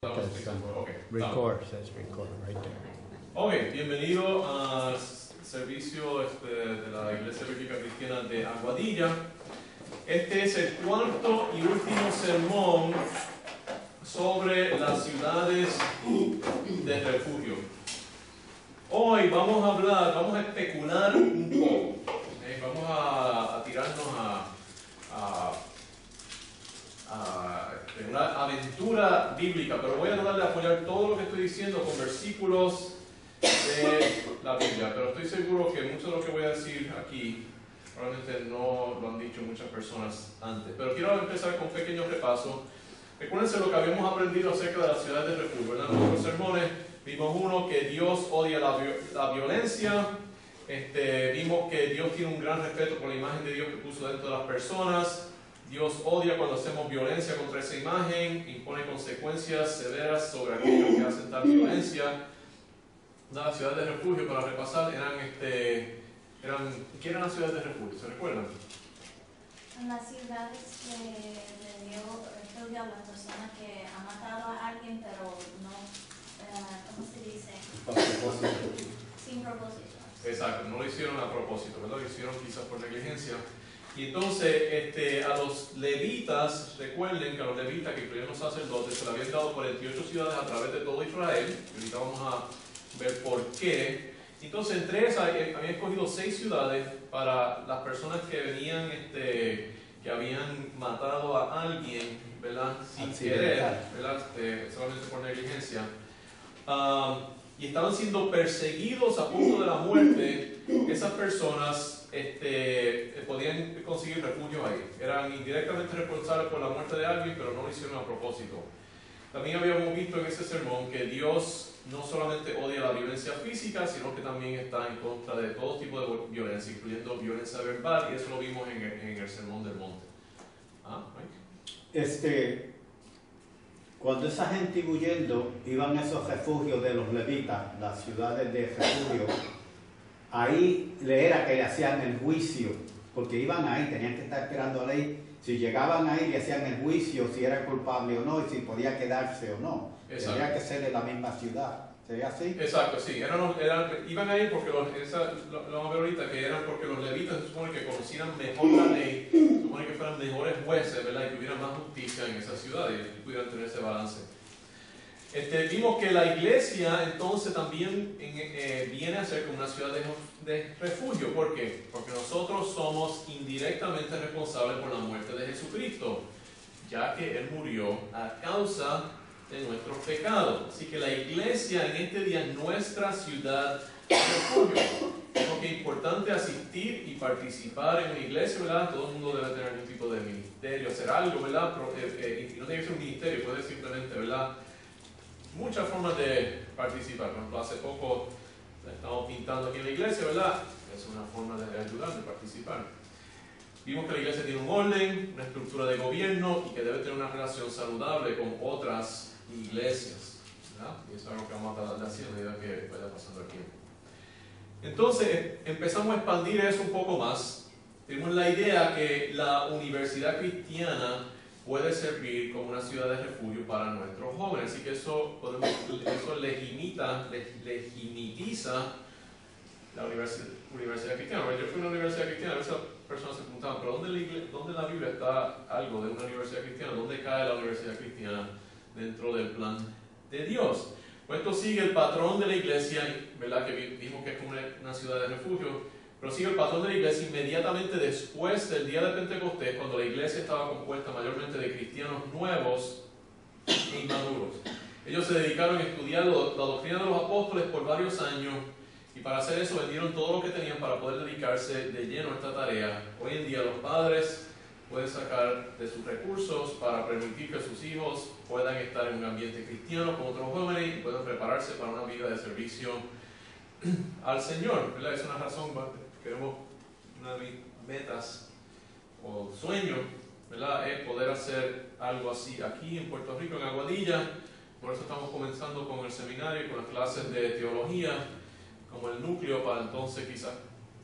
Okay. Record, says record right there. Ok, bienvenido al servicio de la Iglesia Bíblica Cristiana de Aguadilla. Este es el cuarto y último sermón sobre las ciudades de refugio. Hoy vamos a especular un poco. Vamos a tirarnos a una aventura bíblica, pero voy a tratar de apoyar todo lo que estoy diciendo con versículos de la Biblia, pero estoy seguro que mucho de lo que voy a decir aquí probablemente no lo han dicho muchas personas antes, pero quiero empezar con un pequeño repaso. Recuérdense lo que habíamos aprendido acerca de las ciudades de refugio, ¿verdad? En nuestros sermones vimos uno que Dios odia la violencia, vimos que Dios tiene un gran respeto por la imagen de Dios que puso dentro de las personas. Dios odia cuando hacemos violencia contra esa imagen, impone consecuencias severas sobre aquellos que hacen tal violencia. Las ciudades de refugio, para repasar, ¿qué eran las ciudades de refugio? ¿Se recuerdan? Las ciudades que dio refugio a las personas que han matado a alguien, pero no, ¿cómo se dice? Sin propósito. Exacto, no lo hicieron a propósito, ¿verdad? Lo hicieron quizás por negligencia. Y entonces a los levitas, recuerden que a los levitas, que incluían los sacerdotes, se le habían dado 48 ciudades a través de todo Israel. Y ahorita vamos a ver por qué. Entonces entre esas habían escogido 6 ciudades para las personas que venían, que habían matado a alguien, ¿verdad? Sin querer, ¿verdad? Solamente por negligencia. Y estaban siendo perseguidos a punto de la muerte. Esas personas podían conseguir refugio ahí. Eran indirectamente responsables por la muerte de alguien, pero no lo hicieron a propósito. También habíamos visto en ese sermón que Dios no solamente odia la violencia física, sino que también está en contra de todo tipo de violencia, incluyendo violencia verbal, y eso lo vimos en el sermón del monte. Mike. Cuando esa gente iba huyendo, iban a esos refugios de los levitas, las ciudades de refugio. Ahí era que le hacían el juicio, porque iban ahí, tenían que estar esperando a la ley. Si llegaban ahí, le hacían el juicio, si era culpable o no, y si podía quedarse o no. Exacto. Tendría que ser de la misma ciudad. ¿Sería así? Exacto, sí. Iban ahí porque lo vamos a ver ahorita, que eran porque los levitas se supone que conocieran mejor la ley, se supone que fueran mejores jueces, ¿verdad? Y que hubiera más justicia en esa ciudad y pudieran tener ese balance. Vimos que la iglesia entonces también viene a ser como una ciudad de refugio. ¿Por qué? Porque nosotros somos indirectamente responsables por la muerte de Jesucristo, ya que Él murió a causa de nuestros pecados. Así que la iglesia en este día es nuestra ciudad de refugio. Porque es importante asistir y participar en una iglesia, ¿verdad? Todo el mundo debe tener algún tipo de ministerio, hacer algo, ¿verdad? Y no tiene que ser un ministerio, puede simplemente, ¿verdad? Muchas formas de participar. Por ejemplo, hace poco estamos pintando aquí en la iglesia, ¿verdad? Es una forma de ayudar, de participar. Vimos que la iglesia tiene un orden, una estructura de gobierno y que debe tener una relación saludable con otras iglesias, ¿verdad? Y eso es algo que vamos a tratar de hacer a medida que vaya pasando el tiempo. Entonces, empezamos a expandir eso un poco más. Tenemos la idea que la universidad cristiana puede servir como una ciudad de refugio para nuestros jóvenes. Así que eso legitimiza la universidad cristiana. Yo fui a una universidad cristiana, a veces personas se preguntaban, pero ¿dónde en la Biblia está algo de una universidad cristiana? ¿Dónde cae la universidad cristiana dentro del plan de Dios? Pues esto sigue el patrón de la iglesia, ¿verdad? Que vimos que es como una ciudad de refugio. Pero sigue el patrón de la iglesia inmediatamente después del día de Pentecostés, cuando la iglesia estaba compuesta mayormente de cristianos nuevos e inmaduros. Ellos se dedicaron a estudiar la doctrina de los apóstoles por varios años y para hacer eso vendieron todo lo que tenían para poder dedicarse de lleno a esta tarea. Hoy en día los padres pueden sacar de sus recursos para permitir que sus hijos puedan estar en un ambiente cristiano con otros jóvenes y puedan prepararse para una vida de servicio al Señor, ¿verdad? Es una razón, queremos, una de mis metas o sueños, ¿verdad? Es poder hacer algo así aquí en Puerto Rico, en Aguadilla. Por eso estamos comenzando con el seminario y con las clases de teología como el núcleo para entonces quizás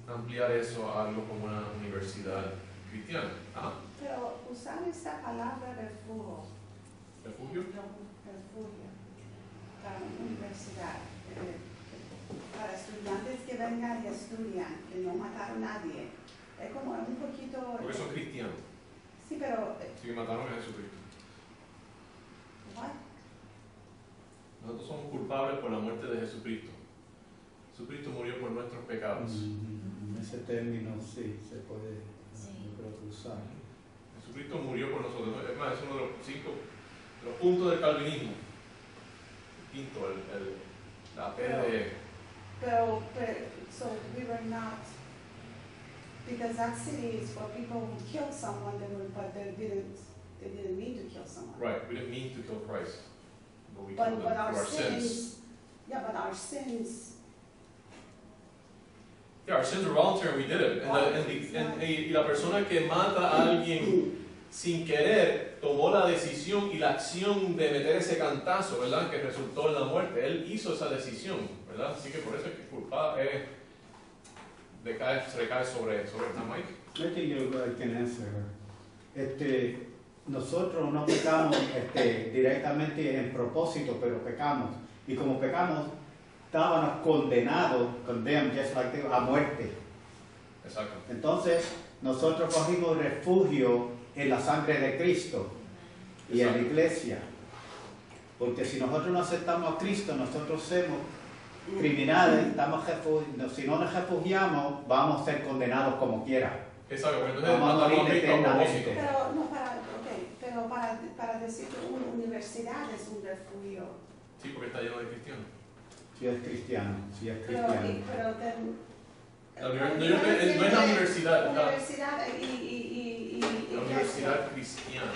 ampliar eso a algo como una universidad cristiana. Ajá. Pero usar esa palabra refugio. ¿Refugio? Refugio. universidad, para estudiantes que vengan y estudian, que no mataron a nadie, es como un poquito... Porque son cristianos. Sí, pero... Sí, que mataron a Jesucristo. ¿what? Nosotros somos culpables por la muerte de Jesucristo. Jesucristo murió por nuestros pecados. Ese término sí se puede Sí. yo creo que usar. Jesucristo murió por nosotros. Es más, es uno de los puntos del calvinismo. El quinto, la P de... Pero, so we were not, because that city is for people who killed someone, but they didn't mean to kill someone. Right, we didn't mean to kill Christ. But we But, killed him but our through our sins. sins, yeah, but our sins, Yeah, our sins were voluntary, we did it. Y la persona que mata a alguien sin querer tomó la decisión y la acción de meter ese cantazo, ¿verdad? Que resultó en la muerte. Él hizo esa decisión, ¿verdad? Así que por eso es que culpa se recae sobre Mike. I think I can answer her. Nosotros no pecamos directamente en propósito, pero pecamos. Y como pecamos, estábamos condenados, condemned just like they, a muerte. Exacto. Entonces, nosotros cogimos refugio en la sangre de Cristo y en la iglesia. Porque si nosotros no aceptamos a Cristo, nosotros somos criminales, si no nos refugiamos, vamos a ser condenados como quiera. Exacto, porque entonces Vamos a matamos a morir Cristo a propósito. eternamente. pero no para decir que una universidad es un refugio. Sí, porque está lleno de cristianos. Si es cristiano, si es Pero, cristiano. No es la universidad, universidad y la universidad cristiana,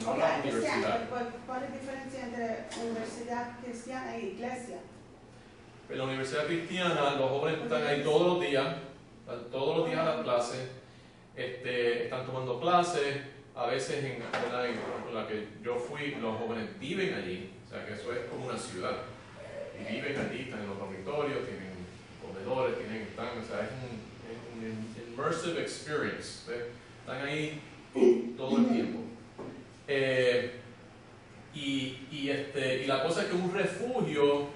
no Ok, la cristiana, universidad. ¿cuál es la diferencia entre universidad cristiana y iglesia? En la universidad cristiana los jóvenes están ahí todos los días a la clase, están tomando clases, a veces en la que yo fui, los jóvenes viven allí, o sea que eso es como una ciudad, y viven allí, están en los dormitorios, tienen comedores, o sea, es un immersive experience, ¿ves? Están ahí todo el tiempo. Y la cosa es que un refugio,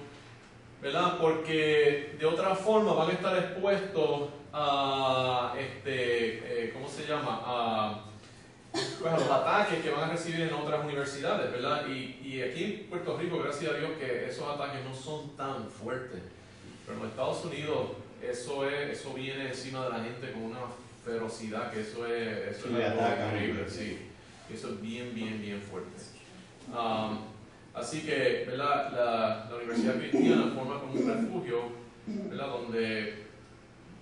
¿verdad? Porque de otra forma van a estar expuestos a, ¿cómo se llama? Pues a los ataques que van a recibir en otras universidades, ¿verdad? Y aquí en Puerto Rico, gracias a Dios, que esos ataques no son tan fuertes. Pero en los Estados Unidos eso viene encima de la gente con una ferocidad que eso es algo increíble, sí. Eso es bien fuerte. Así que, ¿verdad? La Universidad Cristiana forma como un refugio, ¿verdad? Donde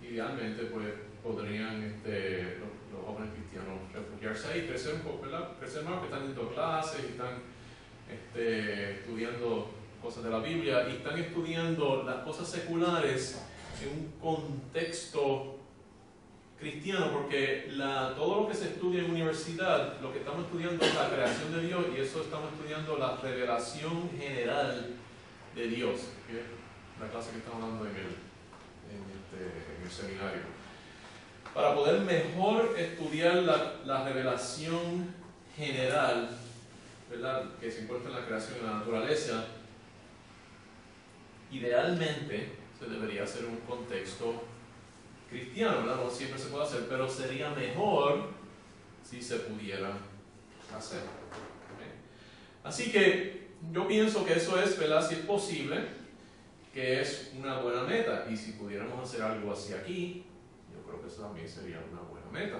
idealmente pues podrían los jóvenes cristianos refugiarse ahí, crecer un poco, ¿verdad? Crecer más, porque están dando clases y están estudiando cosas de la Biblia y están estudiando las cosas seculares en un contexto cristiano, porque todo lo que se estudia en universidad, lo que estamos estudiando es la creación de Dios y eso estamos estudiando la revelación general de Dios, que es la clase que estamos dando en el seminario. Para poder mejor estudiar la revelación general, ¿verdad? Que se encuentra en la creación de la naturaleza, idealmente se debería hacer un contexto cristiano, ¿verdad? No siempre se puede hacer, pero sería mejor si se pudiera hacer. ¿Okay? Así que yo pienso que eso es, ¿verdad? Si es posible, que es una buena meta, y si pudiéramos hacer algo así aquí, yo creo que eso también sería una buena meta,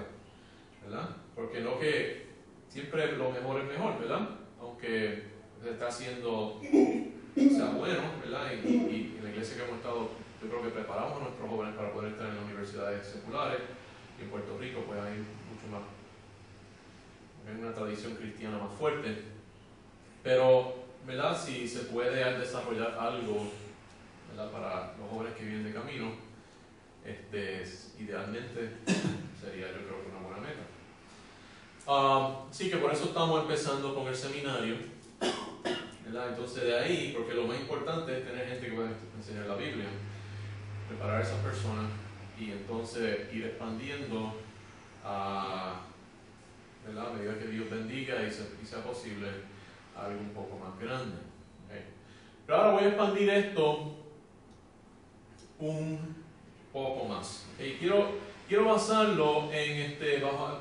¿verdad? Porque no que siempre lo mejor es mejor, ¿verdad? Aunque se está haciendo sea bueno, ¿verdad? Y en la iglesia que hemos estado, yo creo que preparamos a nuestros jóvenes para poder estar en las universidades seculares, y en Puerto Rico pues hay mucho más, hay una tradición cristiana más fuerte, pero, ¿verdad? Si se puede desarrollar algo, ¿verdad? Para los jóvenes que vienen de camino, idealmente sería, yo creo que una buena meta. Así que por eso estamos empezando con el seminario, ¿verdad? Entonces de ahí, porque lo más importante es tener gente que pueda enseñar la Biblia, preparar a esas personas y entonces ir expandiendo ¿verdad? A medida que Dios bendiga y sea posible algo un poco más grande. ¿Okay? Pero ahora voy a expandir esto un poco más. ¿Okay? Quiero basarlo en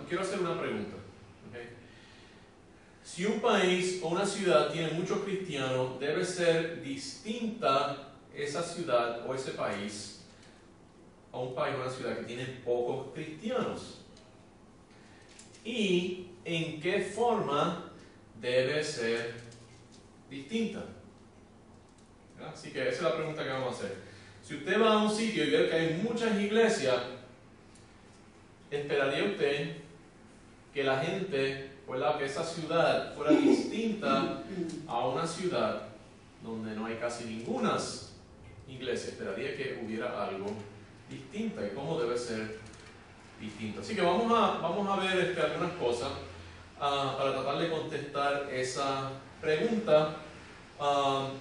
quiero hacer una pregunta. ¿Okay? Si un país o una ciudad tiene muchos cristianos, debe ser distinta esa ciudad o ese país a un país o una ciudad que tiene pocos cristianos. ¿Y en qué forma debe ser distinta? Así que esa es la pregunta que vamos a hacer. Si usted va a un sitio y ve que hay muchas iglesias, ¿esperaría usted que la gente, ¿verdad?, que esa ciudad fuera distinta a una ciudad donde no hay casi ninguna iglesia? Esperaría que hubiera algo distinto. ¿Y cómo debe ser distinto? Así que vamos a ver algunas cosas para tratar de contestar esa pregunta.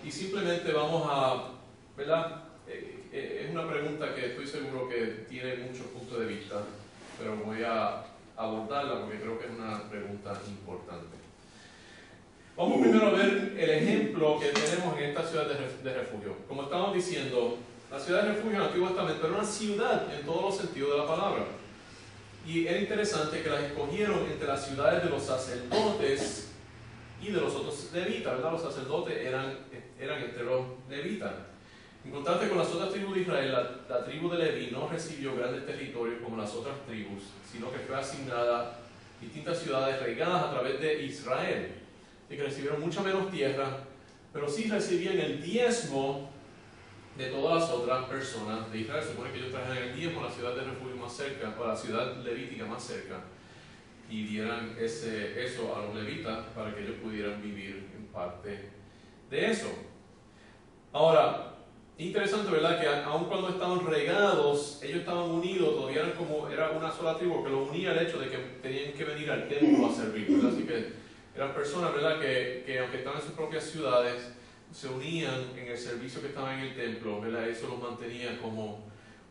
Y simplemente vamos a, ¿verdad? Es una pregunta que estoy seguro que tiene muchos puntos de vista, pero voy a abordarla porque creo que es una pregunta importante. Vamos primero a ver el ejemplo que tenemos en esta ciudad de refugio. Como estamos diciendo, la ciudad de refugio en el Antiguo Testamento era una ciudad en todos los sentidos de la palabra. Y era interesante que las escogieron entre las ciudades de los sacerdotes y de los otros levitas, ¿verdad? Los sacerdotes eran entre los levitas. En contraste con las otras tribus de Israel, la tribu de Leví no recibió grandes territorios como las otras tribus, sino que fue asignada distintas ciudades regadas a través de Israel. Así que recibieron mucha menos tierra, pero sí recibían el diezmo de todas las otras personas de Israel. Se supone que ellos trajeran el diezmo a la ciudad de refugio más cerca, o a la ciudad levítica más cerca, y dieran eso a los levitas para que ellos pudieran vivir en parte de eso. Ahora, interesante, ¿verdad?, que aun cuando estaban regados, ellos estaban unidos, todavía era una sola tribu, que lo unía el hecho de que tenían que venir al templo a servir, ¿verdad? Así que eran personas, ¿verdad?, que aunque estaban en sus propias ciudades, se unían en el servicio que estaba en el templo, ¿verdad? Eso los mantenía como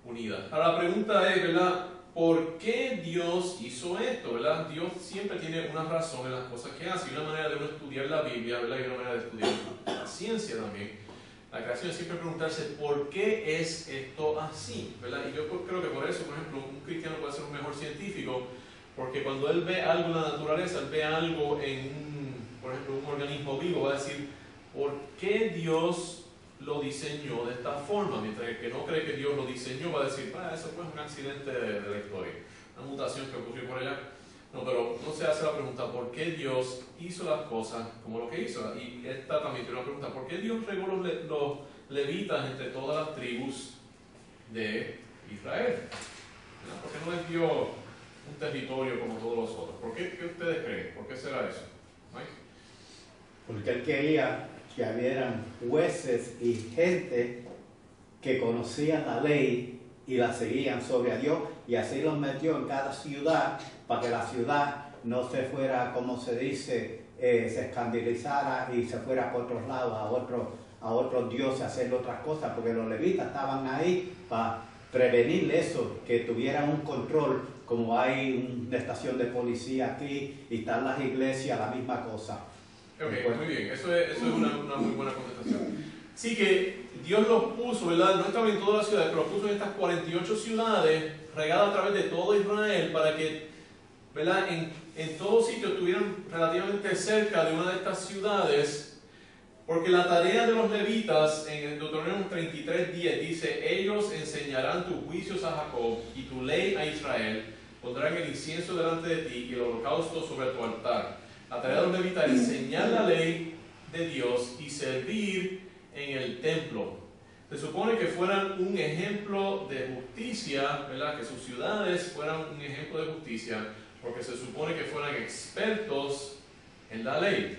unidas. Ahora la pregunta es, ¿verdad?, ¿por qué Dios hizo esto? ¿Verdad? Dios siempre tiene una razón en las cosas que hace, y una manera de uno estudiar la Biblia, ¿verdad?, y una manera de estudiar la ciencia también. La creación es siempre preguntarse ¿por qué es esto así? ¿Verdad? Y yo creo que por eso, por ejemplo, un cristiano puede ser un mejor científico, porque cuando él ve algo en la naturaleza, él ve algo en, por ejemplo, un organismo vivo, va a decir ¿por qué Dios lo diseñó de esta forma? Mientras el que no cree que Dios lo diseñó va a decir eso fue un accidente de la historia, una mutación que ocurrió por allá. No, pero no se hace la pregunta ¿por qué Dios hizo las cosas como lo que hizo? Y esta también tiene una pregunta: ¿por qué Dios regó los levitas entre todas las tribus de Israel? ¿Por qué no les dio un territorio como todos los otros? ¿Por qué? ¿Qué ustedes creen? ¿Por qué será eso? ¿Mike? Porque él quería que hubieran jueces y gente que conocían la ley y la seguían sobre a Dios, y así los metió en cada ciudad para que la ciudad no se fuera, como se dice, se escandalizara y se fuera por otros lados, a otros dioses, a hacer otras cosas, porque los levitas estaban ahí para prevenir eso, que tuvieran un control, como hay una estación de policía aquí y están las iglesias, la misma cosa. Ok, muy bien, eso es una muy buena contestación. Sí, que Dios los puso, ¿verdad? No estaban en todas las ciudades, pero los puso en estas 48 ciudades, regadas a través de todo Israel, para que, ¿verdad?, en todos sitios estuvieran relativamente cerca de una de estas ciudades, porque la tarea de los levitas, en el Deuteronomio 33:10, dice: ellos enseñarán tus juicios a Jacob y tu ley a Israel, pondrán el incienso delante de ti y el holocausto sobre tu altar. La tarea de los levitas es enseñar la ley de Dios y servir en el templo. Se supone que fueran un ejemplo de justicia, ¿verdad?, que sus ciudades fueran un ejemplo de justicia, porque se supone que fueran expertos en la ley.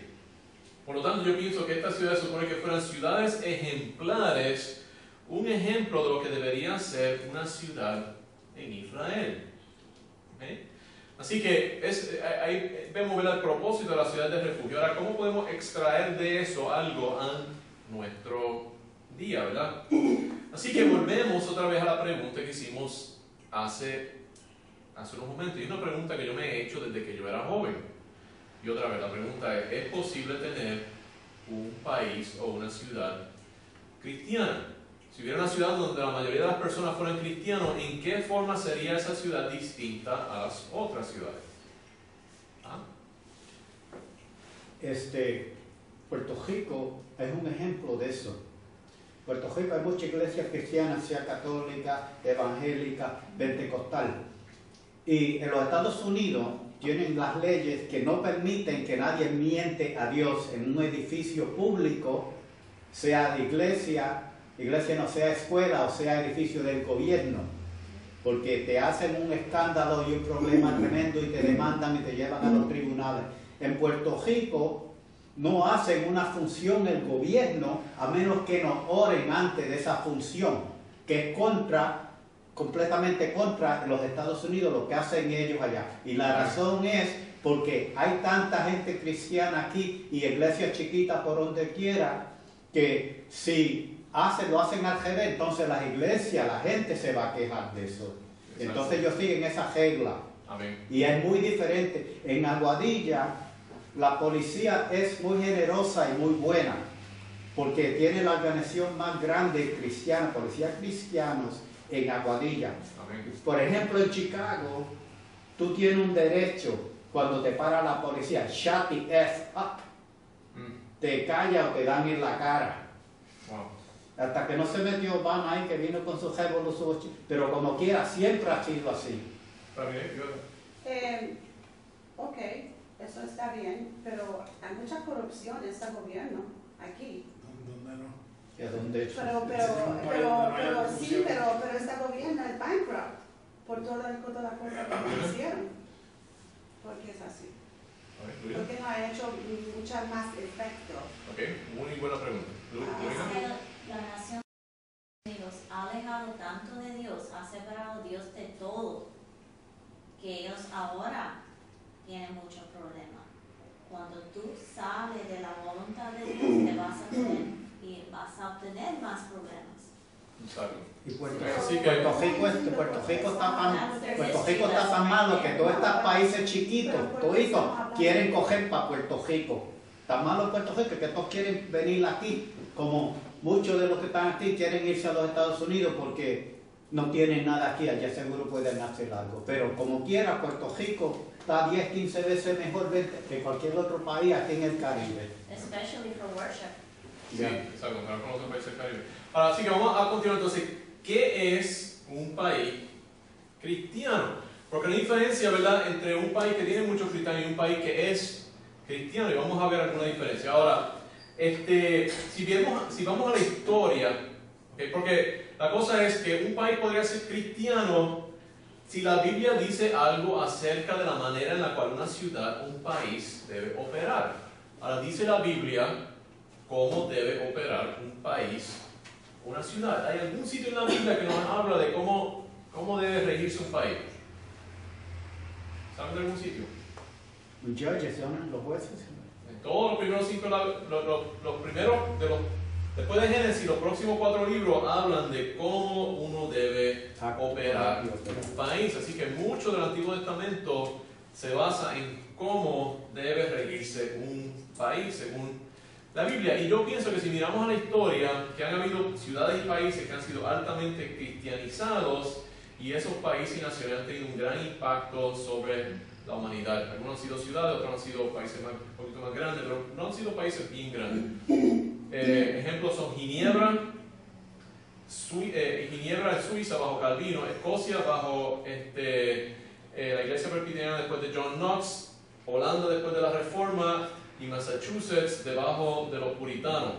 Por lo tanto, yo pienso que estas ciudades se supone que fueran ciudades ejemplares, un ejemplo de lo que debería ser una ciudad en Israel. ¿Okay? Así que ahí vemos, ¿verdad?, el propósito de la ciudad de refugio. Ahora, ¿cómo podemos extraer de eso algo a nuestro día, verdad? Así que volvemos otra vez a la pregunta que hicimos hace unos momentos. Y es una pregunta que yo me he hecho desde que yo era joven. Y otra vez la pregunta ¿es posible tener un país o una ciudad cristiana. Si hubiera una ciudad donde la mayoría de las personas fueran cristianos, ¿en qué forma sería esa ciudad distinta a las otras ciudades? ¿Ah? Puerto Rico es un ejemplo de eso. Puerto Rico hay muchas iglesias cristianas, sea católica, evangélica, pentecostal. Y en los Estados Unidos tienen las leyes que no permiten que nadie miente a Dios en un edificio público, sea de iglesia no sea escuela o sea edificio del gobierno, porque te hacen un escándalo y un problema tremendo y te demandan y te llevan a los tribunales. En Puerto Rico no hacen una función el gobierno a menos que nos oren antes de esa función, que es completamente contra los Estados Unidos lo que hacen ellos allá. Y la razón es porque hay tanta gente cristiana aquí y iglesias chiquitas por donde quiera, que si lo hacen al revés, entonces las iglesias, la gente se va a quejar de eso. Entonces ellos siguen esa regla. Amén. Y es muy diferente. En Aguadilla, la policía es muy generosa y muy buena, porque tiene la organización más grande cristiana, policías cristianos en Aguadilla. Amén. Por ejemplo, en Chicago, tú tienes un derecho, cuando te para la policía, shut the F up, te calla o te dan en la cara. Wow. Hasta que no se metió Obama ahí, que vino con sus revoluciones, pero como quiera, siempre ha sido así. ¿Está bien? Ok, eso está bien, pero hay mucha corrupción en este gobierno aquí. ¿Dónde no? ¿Y a dónde? Pero este gobierno es bankrupt por toda la cosa que hicieron. ¿Por qué es así? Porque no ha hecho mucho más efecto. Ok, muy buena pregunta. Es que la nación de Estados Unidos ha alejado tanto de Dios, ha separado a Dios de todo, que ellos ahora tienen muchos problemas. Cuando tú sales de la voluntad de Dios, te vas a obtener más problemas. Exacto. Y Puerto Así que Rico está tan malo que todos estos países chiquitos, toditos, quieren coger para Puerto Rico. Tan malo Puerto Rico que todos quieren venir aquí, como muchos de los que están aquí quieren irse a los Estados Unidos porque no tienen nada aquí, allá seguro pueden hacer algo. Pero como quiera, Puerto Rico está 10, 15 veces mejor que cualquier otro país aquí en el Caribe. Especially for worship. Sí, exacto, para conocer países del Caribe. Ahora, así que vamos a continuar entonces. ¿Qué es un país cristiano? Porque hay una diferencia, ¿verdad?, entre un país que tiene muchos cristianos y un país que es cristiano, y vamos a ver alguna diferencia. Ahora, si vamos a la historia, ¿okay? Porque la cosa es que un país podría ser cristiano si la Biblia dice algo acerca de la manera en la cual una ciudad, un país debe operar. Ahora, dice la Biblia cómo debe operar un país, una ciudad. ¿Hay algún sitio en la Biblia que nos habla de cómo debe regirse un país? ¿Saben de algún sitio? Los judges son los jueces. En todos los primeros 5, después de Génesis, los próximos 4 libros hablan de cómo uno debe operar un país. Así que mucho del Antiguo Testamento se basa en cómo debe regirse un país según la Biblia. Y yo pienso que si miramos a la historia, que han habido ciudades y países que han sido altamente cristianizados, y esos países y naciones han tenido un gran impacto sobre la humanidad. Algunos han sido ciudades, otros han sido países un poquito más grandes, pero no han sido países bien grandes. Ejemplos son Ginebra en Suiza bajo Calvino, Escocia bajo la Iglesia Presbiteriana después de John Knox, Holanda después de la Reforma y Massachusetts debajo de los puritanos.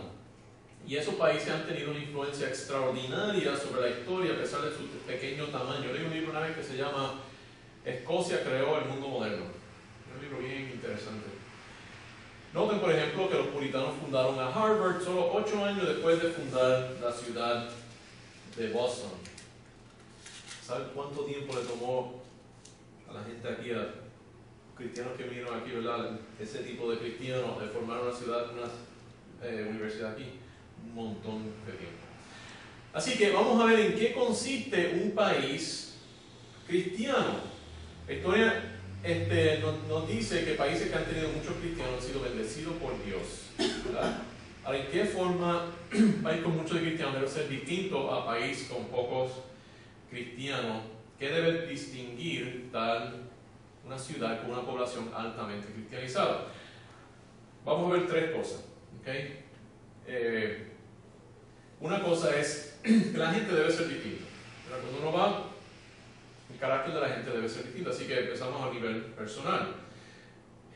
Y esos países han tenido una influencia extraordinaria sobre la historia a pesar de su pequeño tamaño. Leí un libro una vez que se llama Escocia creó el mundo moderno. Es un libro bien interesante. Noten, por ejemplo, que los puritanos fundaron a Harvard solo 8 años después de fundar la ciudad de Boston. ¿Saben cuánto tiempo le tomó a la gente aquí, a cristianos que vinieron aquí, ¿verdad? Ese tipo de cristianos, de formar una ciudad, una universidad aquí? Un montón de tiempo. Así que vamos a ver en qué consiste un país cristiano. La historia nos dice que países que han tenido muchos cristianos han sido bendecidos por Dios, ¿verdad? Ahora, ¿en qué forma un país con muchos cristianos debe ser distinto a país con pocos cristianos? ¿Qué debe distinguir una ciudad con una población altamente cristianizada? Vamos a ver tres cosas. ¿Okay? Una cosa es que la gente debe ser distinta. Pero cuando uno va, el carácter de la gente debe ser distinto. Así que empezamos a nivel personal.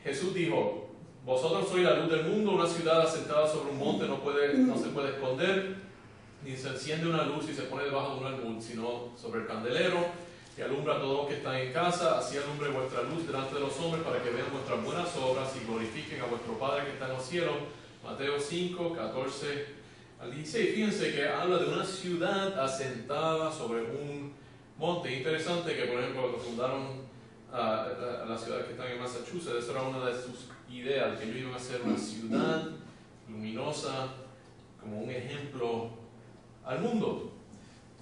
Jesús dijo: vosotros sois la luz del mundo, una ciudad asentada sobre un monte no se puede esconder, ni se enciende una luz y se pone debajo de un almud, sino sobre el candelero, que alumbra a todos los que están en casa. Así alumbre vuestra luz delante de los hombres, para que vean vuestras buenas obras y glorifiquen a vuestro Padre que está en los cielos. Mateo 5, 14 al 16. Fíjense que habla de una ciudad asentada sobre un monte. Interesante que, por ejemplo, cuando fundaron la ciudad que está en Massachusetts, esa era una de sus ideas, que ellos iban a ser una ciudad luminosa, como un ejemplo al mundo.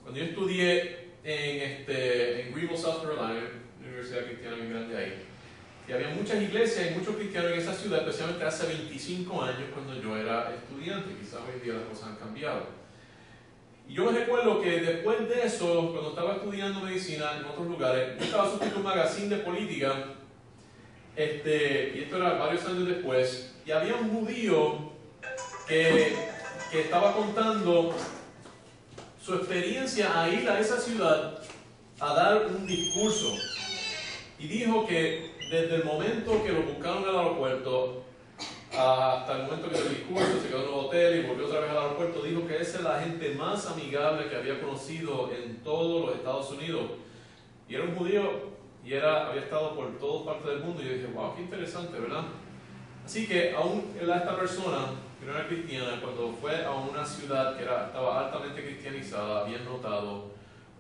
Cuando yo estudié en Greenville, South Carolina, una universidad cristiana bien grande ahí, y había muchas iglesias y muchos cristianos en esa ciudad, especialmente hace 25 años cuando yo era estudiante. Quizás hoy en día las cosas han cambiado. Y yo me recuerdo que después de eso, cuando estaba estudiando medicina en otros lugares, yo estaba suscrito a un magazine de política, y esto era varios años después, y había un judío que estaba contando su experiencia a ir a esa ciudad a dar un discurso. Y dijo que desde el momento que lo buscaron en el aeropuerto hasta el momento que hizo el discurso, se quedó en un hotel y volvió otra vez al aeropuerto, dijo que esa es la gente más amigable que había conocido en todos los Estados Unidos. Y era un judío y había estado por todas partes del mundo. Y yo dije, wow, qué interesante, ¿verdad? Así que aún esta persona, que no era cristiana, cuando fue a una ciudad que estaba altamente cristianizada, había notado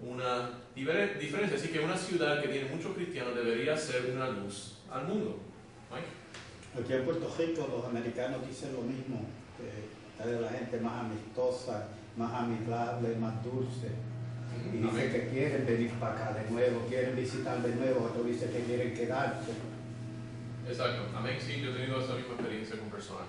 una diferencia. Así que una ciudad que tiene muchos cristianos debería ser una luz al mundo. Mike. Aquí en Puerto Rico los americanos dicen lo mismo, que es la gente más amistosa, más amigable, más dulce. Y dicen que quieren venir para acá de nuevo, quieren visitar de nuevo, otros dicen que quieren quedarse. Exacto, amén, sí, yo he tenido esa misma experiencia con personas.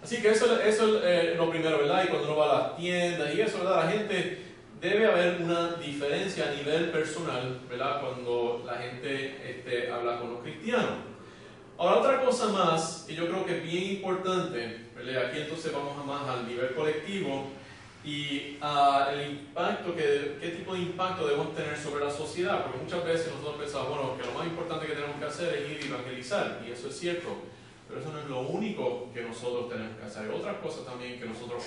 Así que eso es lo primero, ¿verdad? Y cuando uno va a las tiendas y eso, ¿verdad? La gente, debe haber una diferencia a nivel personal, ¿verdad? Cuando la gente habla con los cristianos. Ahora, otra cosa más que yo creo que es bien importante, ¿verdad? Aquí entonces vamos más al nivel colectivo y el impacto, qué tipo de impacto debemos tener sobre la sociedad, porque muchas veces nosotros pensamos, bueno, que lo más importante que tenemos que hacer es ir a evangelizar, y eso es cierto, pero eso no es lo único que nosotros tenemos que hacer. Hay otras cosas también que nosotros,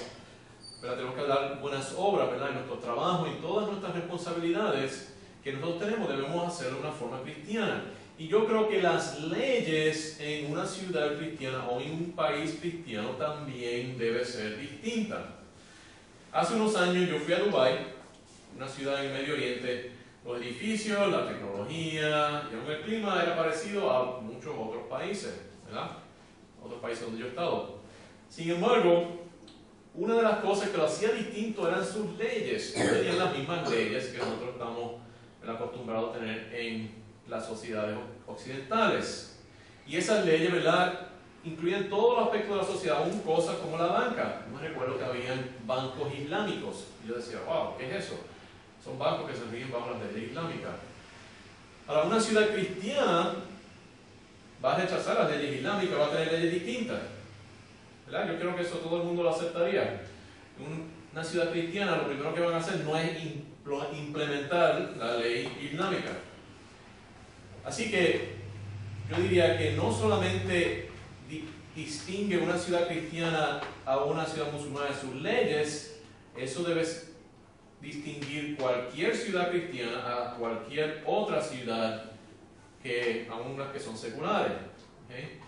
¿verdad? Tenemos que dar buenas obras, ¿verdad? En nuestro trabajo y todas nuestras responsabilidades que nosotros tenemos, debemos hacerlo de una forma cristiana. Y yo creo que las leyes en una ciudad cristiana o en un país cristiano también deben ser distintas. Hace unos años yo fui a Dubái, una ciudad en el Medio Oriente. Los edificios, la tecnología y aún el clima era parecido a muchos otros países, ¿verdad? Otros países donde yo he estado. Sin embargo, una de las cosas que lo hacía distinto eran sus leyes. No tenían las mismas leyes que nosotros estamos acostumbrados a tener en las sociedades occidentales. Y esas leyes, ¿verdad?, incluyen todos los aspectos de la sociedad, aún cosas como la banca. Yo me recuerdo que habían bancos islámicos. Y yo decía, wow, ¿qué es eso? Son bancos que se rigen bajo las leyes islámicas. Ahora, una ciudad cristiana va a rechazar las leyes islámicas, va a tener leyes distintas, ¿verdad? Yo creo que eso todo el mundo lo aceptaría. Una ciudad cristiana, lo primero que van a hacer no es implementar la ley islámica. Así que yo diría que no solamente distingue una ciudad cristiana a una ciudad musulmana de sus leyes, eso debe distinguir cualquier ciudad cristiana a cualquier otra ciudad, aún las que son seculares. ¿Okay?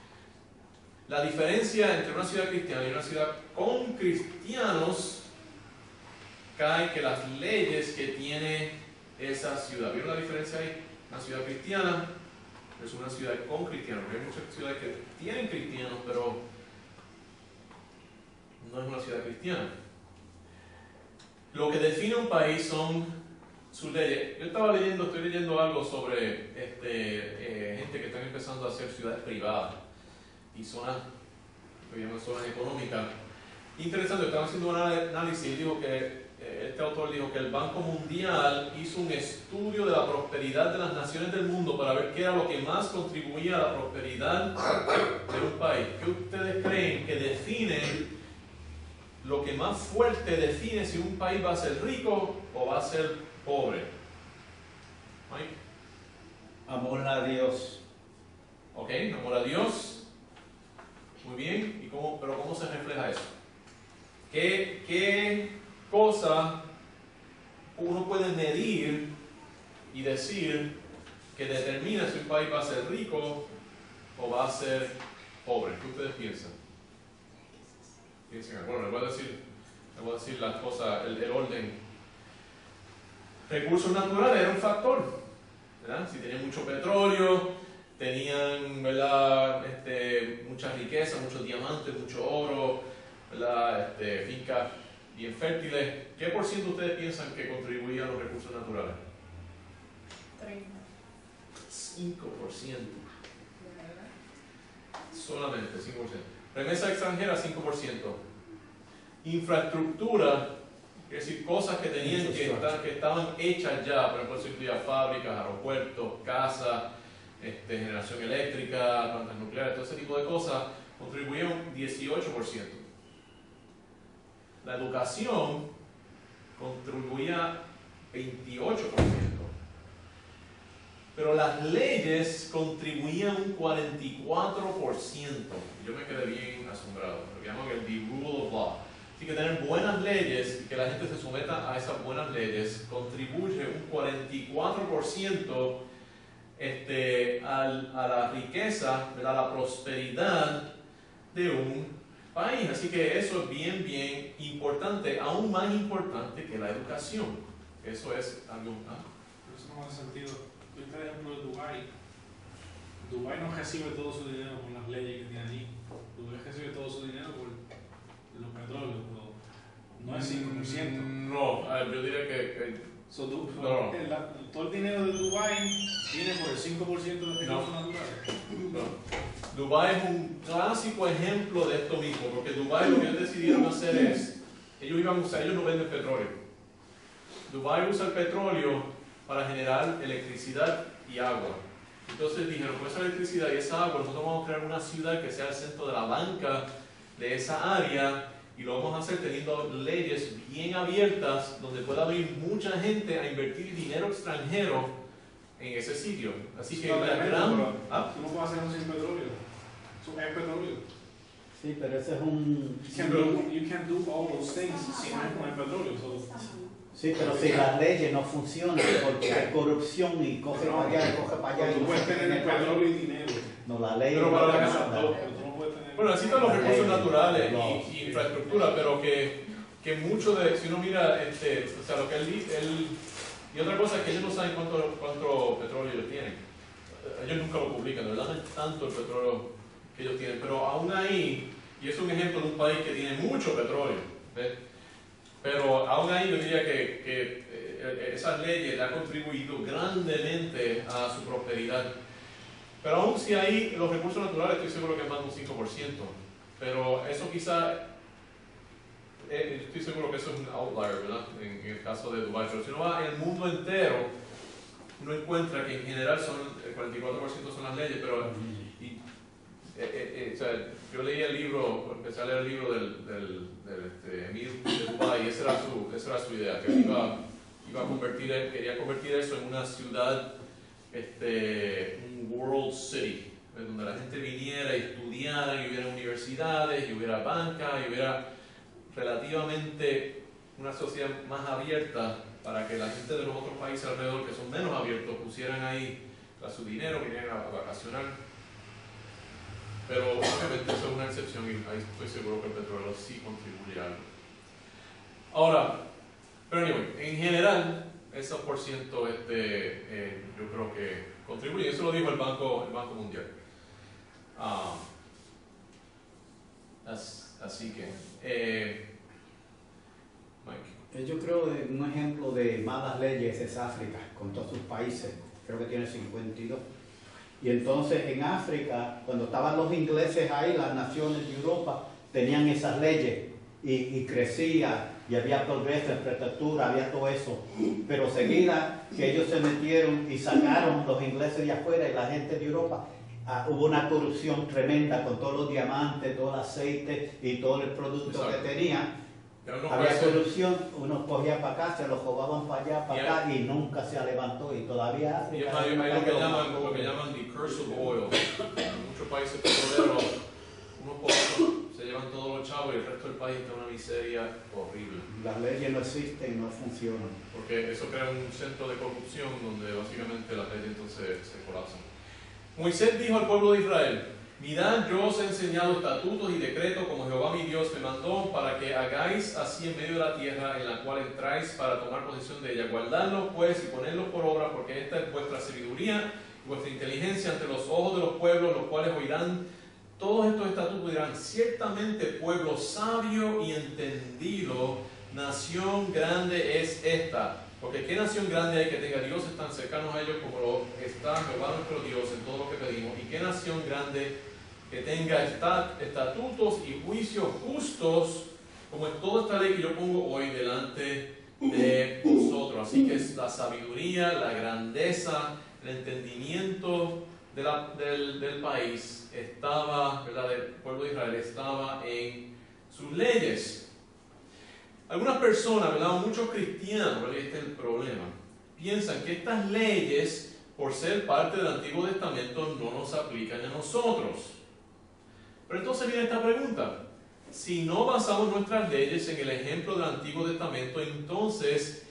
La diferencia entre una ciudad cristiana y una ciudad con cristianos cae que las leyes que tiene esa ciudad. ¿Vieron la diferencia ahí? Una ciudad cristiana es una ciudad con cristianos. Hay muchas ciudades que tienen cristianos, pero no es una ciudad cristiana. Lo que define un país son sus leyes. Yo estoy leyendo algo sobre gente que están empezando a hacer ciudades privadas y zonas, que llaman zonas económicas. Interesante, estaba haciendo un análisis y dijo que este autor dijo que el Banco Mundial hizo un estudio de la prosperidad de las naciones del mundo para ver qué era lo que más contribuía a la prosperidad de un país. ¿Qué ustedes creen que define, lo que más fuerte define si un país va a ser rico o va a ser pobre? Mike. Amor a Dios. Ok, amor a Dios. Muy bien, pero ¿cómo se refleja eso? ¿Qué cosa uno puede medir y decir que determina si un país va a ser rico o va a ser pobre? ¿Qué ustedes piensan? Bueno, les voy a decir las cosas, el orden. Recursos naturales era un factor, ¿verdad? Si tenían mucho petróleo, tenían, ¿verdad? Mucha riqueza, muchos diamantes, mucho oro, ¿verdad? Fincas bien fértiles. ¿Qué por ciento ustedes piensan que contribuía a los recursos naturales? 5%. Solamente 5%. Remesa extranjera, 5%. Infraestructura, es decir, cosas que tenían que estaban hechas ya, por ejemplo, eso incluía fábricas, aeropuertos, casas, generación eléctrica, plantas nucleares, todo ese tipo de cosas, contribuyeron 18%. La educación contribuía 28%. Pero las leyes contribuían un 44%. Yo me quedé bien asombrado. Lo que llaman el the rule of law. Así que tener buenas leyes y que la gente se someta a esas buenas leyes contribuye un 44% a la riqueza, a la prosperidad de un país. Así que eso es bien, bien importante, aún más importante que la educación. Eso es algo. Pero eso no hace sentido. Yo te ejemplo de Dubái. Dubái no recibe todo su dinero con las leyes que tiene allí. Dubái recibe todo su dinero por los petróleos, pero no es 5%. No, yo diría que todo el dinero de Dubái viene por el 5% de los recursos naturales. No. Dubái es un clásico ejemplo de esto mismo, porque Dubái lo que ellos decidieron hacer es, ellos no venden petróleo. Dubái usa el petróleo para generar electricidad y agua. Entonces dijeron, pues esa electricidad y esa agua, nosotros vamos a crear una ciudad que sea el centro de la banca de esa área y lo vamos a hacer teniendo leyes bien abiertas donde pueda venir mucha gente a invertir dinero extranjero en ese sitio. Así que la gran... Tú no puedes hacer eso sin petróleo. Eso es petróleo. Sí, pero ese es un... You can do all those things si no es con el petróleo. Sí, pero si las leyes no funcionan porque hay corrupción y coge para allá y coge para allá. Tú puedes tener petróleo y dinero. No, la ley pero no para la hace casa, nada. Bueno, necesitan los recursos naturales y infraestructura, pero que mucho de, si uno mira, o sea, lo que él y otra cosa es que ellos no saben cuánto petróleo ellos tienen. Ellos nunca lo publican, de verdad no es tanto el petróleo que ellos tienen, pero aún ahí, y es un ejemplo de un país que tiene mucho petróleo, ¿ves? Pero aún ahí yo diría que esas leyes le han contribuido grandemente a su prosperidad. Pero aún si hay los recursos naturales, estoy seguro que es más de un 5%. Pero eso quizá, estoy seguro que eso es un outlier, ¿verdad? En el caso de Dubái. Pero si uno va en el mundo entero, uno encuentra que en general el 44% son las leyes, pero o sea, yo leí el libro, empecé a leer el libro del emir de Dubái y esa era su idea, que quería convertir eso en una ciudad, un world city, donde la gente viniera y estudiara, y hubiera universidades, y hubiera bancas, y hubiera relativamente una sociedad más abierta para que la gente de los otros países alrededor, que son menos abiertos, pusieran ahí su dinero, vinieran a vacacionar. Pero obviamente eso es una excepción y ahí estoy seguro que el petróleo sí contribuye a algo. Ahora, pero anyway, en general, esos por ciento yo creo que contribuye. Eso lo dijo el Banco Mundial. Así que, Mike. Yo creo que un ejemplo de malas leyes es África, con todos sus países. Creo que tiene 52. Y entonces en África, cuando estaban los ingleses ahí, las naciones de Europa tenían esas leyes y crecía y había progreso, infraestructura, había todo eso. Pero seguida que ellos se metieron y sacaron los ingleses de afuera y la gente de Europa, hubo una corrupción tremenda con todos los diamantes, todo el aceite y todo el producto Exacto. que tenía. Ya uno Había puede- corrupción, unos cogían para acá, se los robaban para allá, para acá y nunca se levantó y todavía Y es más, hay lo que llaman the curse of oil. En muchos países petroleros, unos pocos se llevan todos los chavos y el resto del país está en una miseria horrible. Las leyes no existen, no funcionan. Porque eso crea un centro de corrupción donde básicamente las leyes entonces se colapsan. Moisés dijo al pueblo de Israel: mirad, yo os he enseñado estatutos y decretos como Jehová mi Dios me mandó, para que hagáis así en medio de la tierra en la cual entráis para tomar posesión de ella. Guardadlos pues y ponedlos por obra, porque esta es vuestra sabiduría y vuestra inteligencia ante los ojos de los pueblos, los cuales oirán todos estos estatutos y dirán: ciertamente pueblo sabio y entendido, nación grande es esta. Porque qué nación grande hay que tenga dioses tan cercanos a ellos como lo está Jehová nuestro Dios en todo lo que pedimos. Y qué nación grande que tenga estatutos y juicios justos como es toda esta ley que yo pongo hoy delante de vosotros. Así que es la sabiduría, la grandeza, el entendimiento del país estaba, ¿verdad?, del pueblo de Israel estaba en sus leyes. Algunas personas, ¿verdad?, muchos cristianos, ¿verdad?, este es el problema, piensan que estas leyes, por ser parte del Antiguo Testamento, no nos aplican a nosotros. Pero entonces viene esta pregunta: si no basamos nuestras leyes en el ejemplo del Antiguo Testamento, entonces,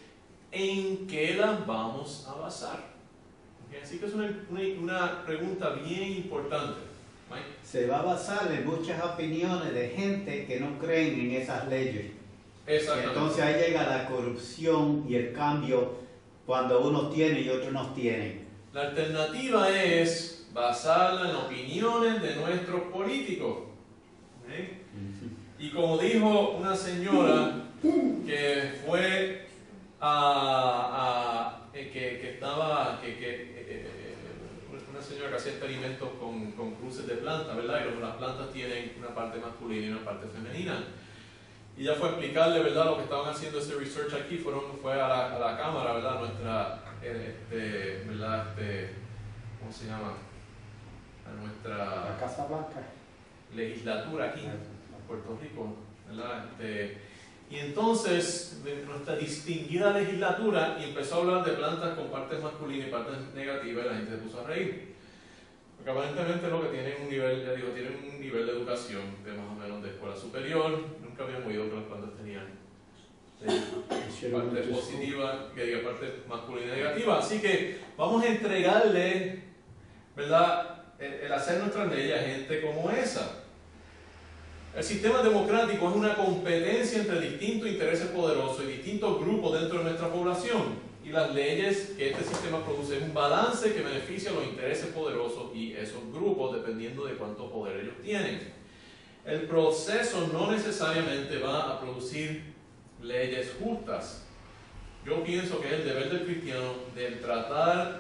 ¿en qué las vamos a basar? ¿Okay? Así que es una pregunta bien importante. Mike. Se va a basar en muchas opiniones de gente que no creen en esas leyes. Exactamente. Entonces ahí llega la corrupción y el cambio cuando uno tiene y otros no tienen. La alternativa es basarla en opiniones de nuestros políticos. ¿Okay? Y como dijo una señora que fue una señora que hacía experimentos con cruces de plantas, ¿verdad? Y las plantas tienen una parte masculina y una parte femenina. Y ella fue a explicarle, ¿verdad?, lo que estaban haciendo ese research aquí. Fue a la cámara, ¿verdad?, nuestra, ¿verdad?, ¿cómo se llama?, a nuestra La Casa Blanca. legislatura aquí en Puerto Rico, ¿verdad? Y entonces nuestra distinguida legislatura y empezó a hablar de plantas con partes masculinas y partes negativas, y la gente se puso a reír. Porque aparentemente lo que tienen tienen un nivel de educación de más o menos de escuela superior. Nunca habían oído que las plantas tenían parte positiva, que diga parte masculina y negativa. Así que vamos a entregarle, ¿verdad?, el hacer nuestras leyes a gente como esa. El sistema democrático es una competencia entre distintos intereses poderosos y distintos grupos dentro de nuestra población. Y las leyes que este sistema produce es un balance que beneficia a los intereses poderosos y esos grupos, dependiendo de cuánto poder ellos tienen. El proceso no necesariamente va a producir leyes justas. Yo pienso que es el deber del cristiano de tratar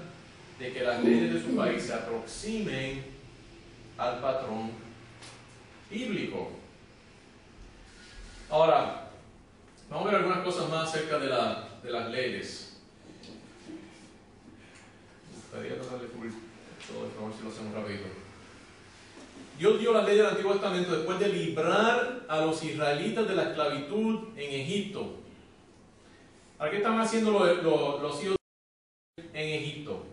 de que las leyes de su país se aproximen al patrón bíblico. Ahora, vamos a ver algunas cosas más acerca de las leyes. Me gustaría tratar de cubrir todo esto, a ver si lo hacemos rápido. Dios dio la ley del Antiguo Testamento después de librar a los israelitas de la esclavitud en Egipto. ¿Ahora qué estaban haciendo los hijos en Egipto?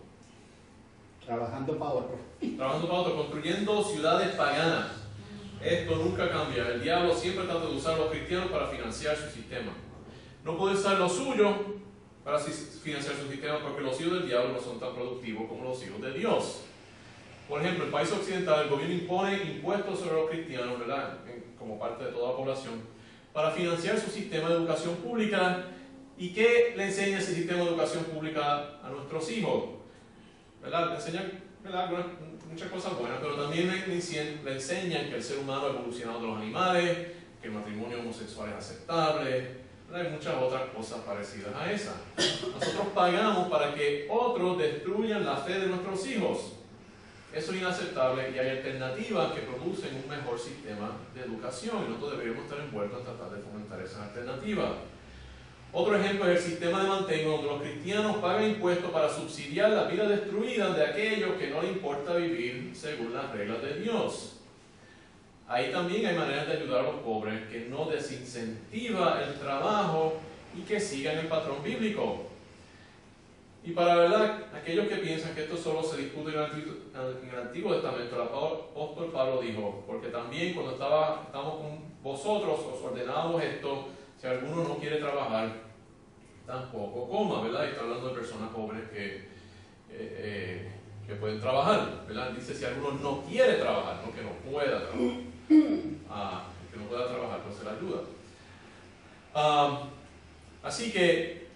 Trabajando para otros. Trabajando para otros, construyendo ciudades paganas. Esto nunca cambia. El diablo siempre trata de usar a los cristianos para financiar su sistema. No puede usar lo suyo para financiar su sistema, porque los hijos del diablo no son tan productivos como los hijos de Dios. Por ejemplo, en el país occidental, el gobierno impone impuestos sobre los cristianos, ¿verdad?, como parte de toda la población, para financiar su sistema de educación pública. ¿Y qué le enseña ese sistema de educación pública a nuestros hijos? ¿Verdad? Le enseñan, ¿verdad?, muchas cosas buenas, pero también le enseñan que el ser humano ha evolucionado de los animales, que el matrimonio homosexual es aceptable. Hay muchas otras cosas parecidas a esa. Nosotros pagamos para que otros destruyan la fe de nuestros hijos. eso es inaceptable y hay alternativas que producen un mejor sistema de educación y nosotros deberíamos estar envueltos en tratar de fomentar esas alternativas. Otro ejemplo es el sistema de mantenimiento, donde los cristianos pagan impuestos para subsidiar la vida destruida de aquellos que no les importa vivir según las reglas de Dios. Ahí también hay maneras de ayudar a los pobres, que no desincentiva el trabajo y que sigan el patrón bíblico. Y para verdad, aquellos que piensan que esto solo se discute en el Antiguo Testamento, el apóstol Pablo dijo, porque también cuando estamos con vosotros os ordenábamos esto, si alguno no quiere trabajar, tampoco coma, ¿verdad? Y está hablando de personas jóvenes que pueden trabajar, ¿verdad? Dice si alguno no quiere trabajar, no que no pueda trabajar. Que no pueda trabajar, pues se le ayuda. Así que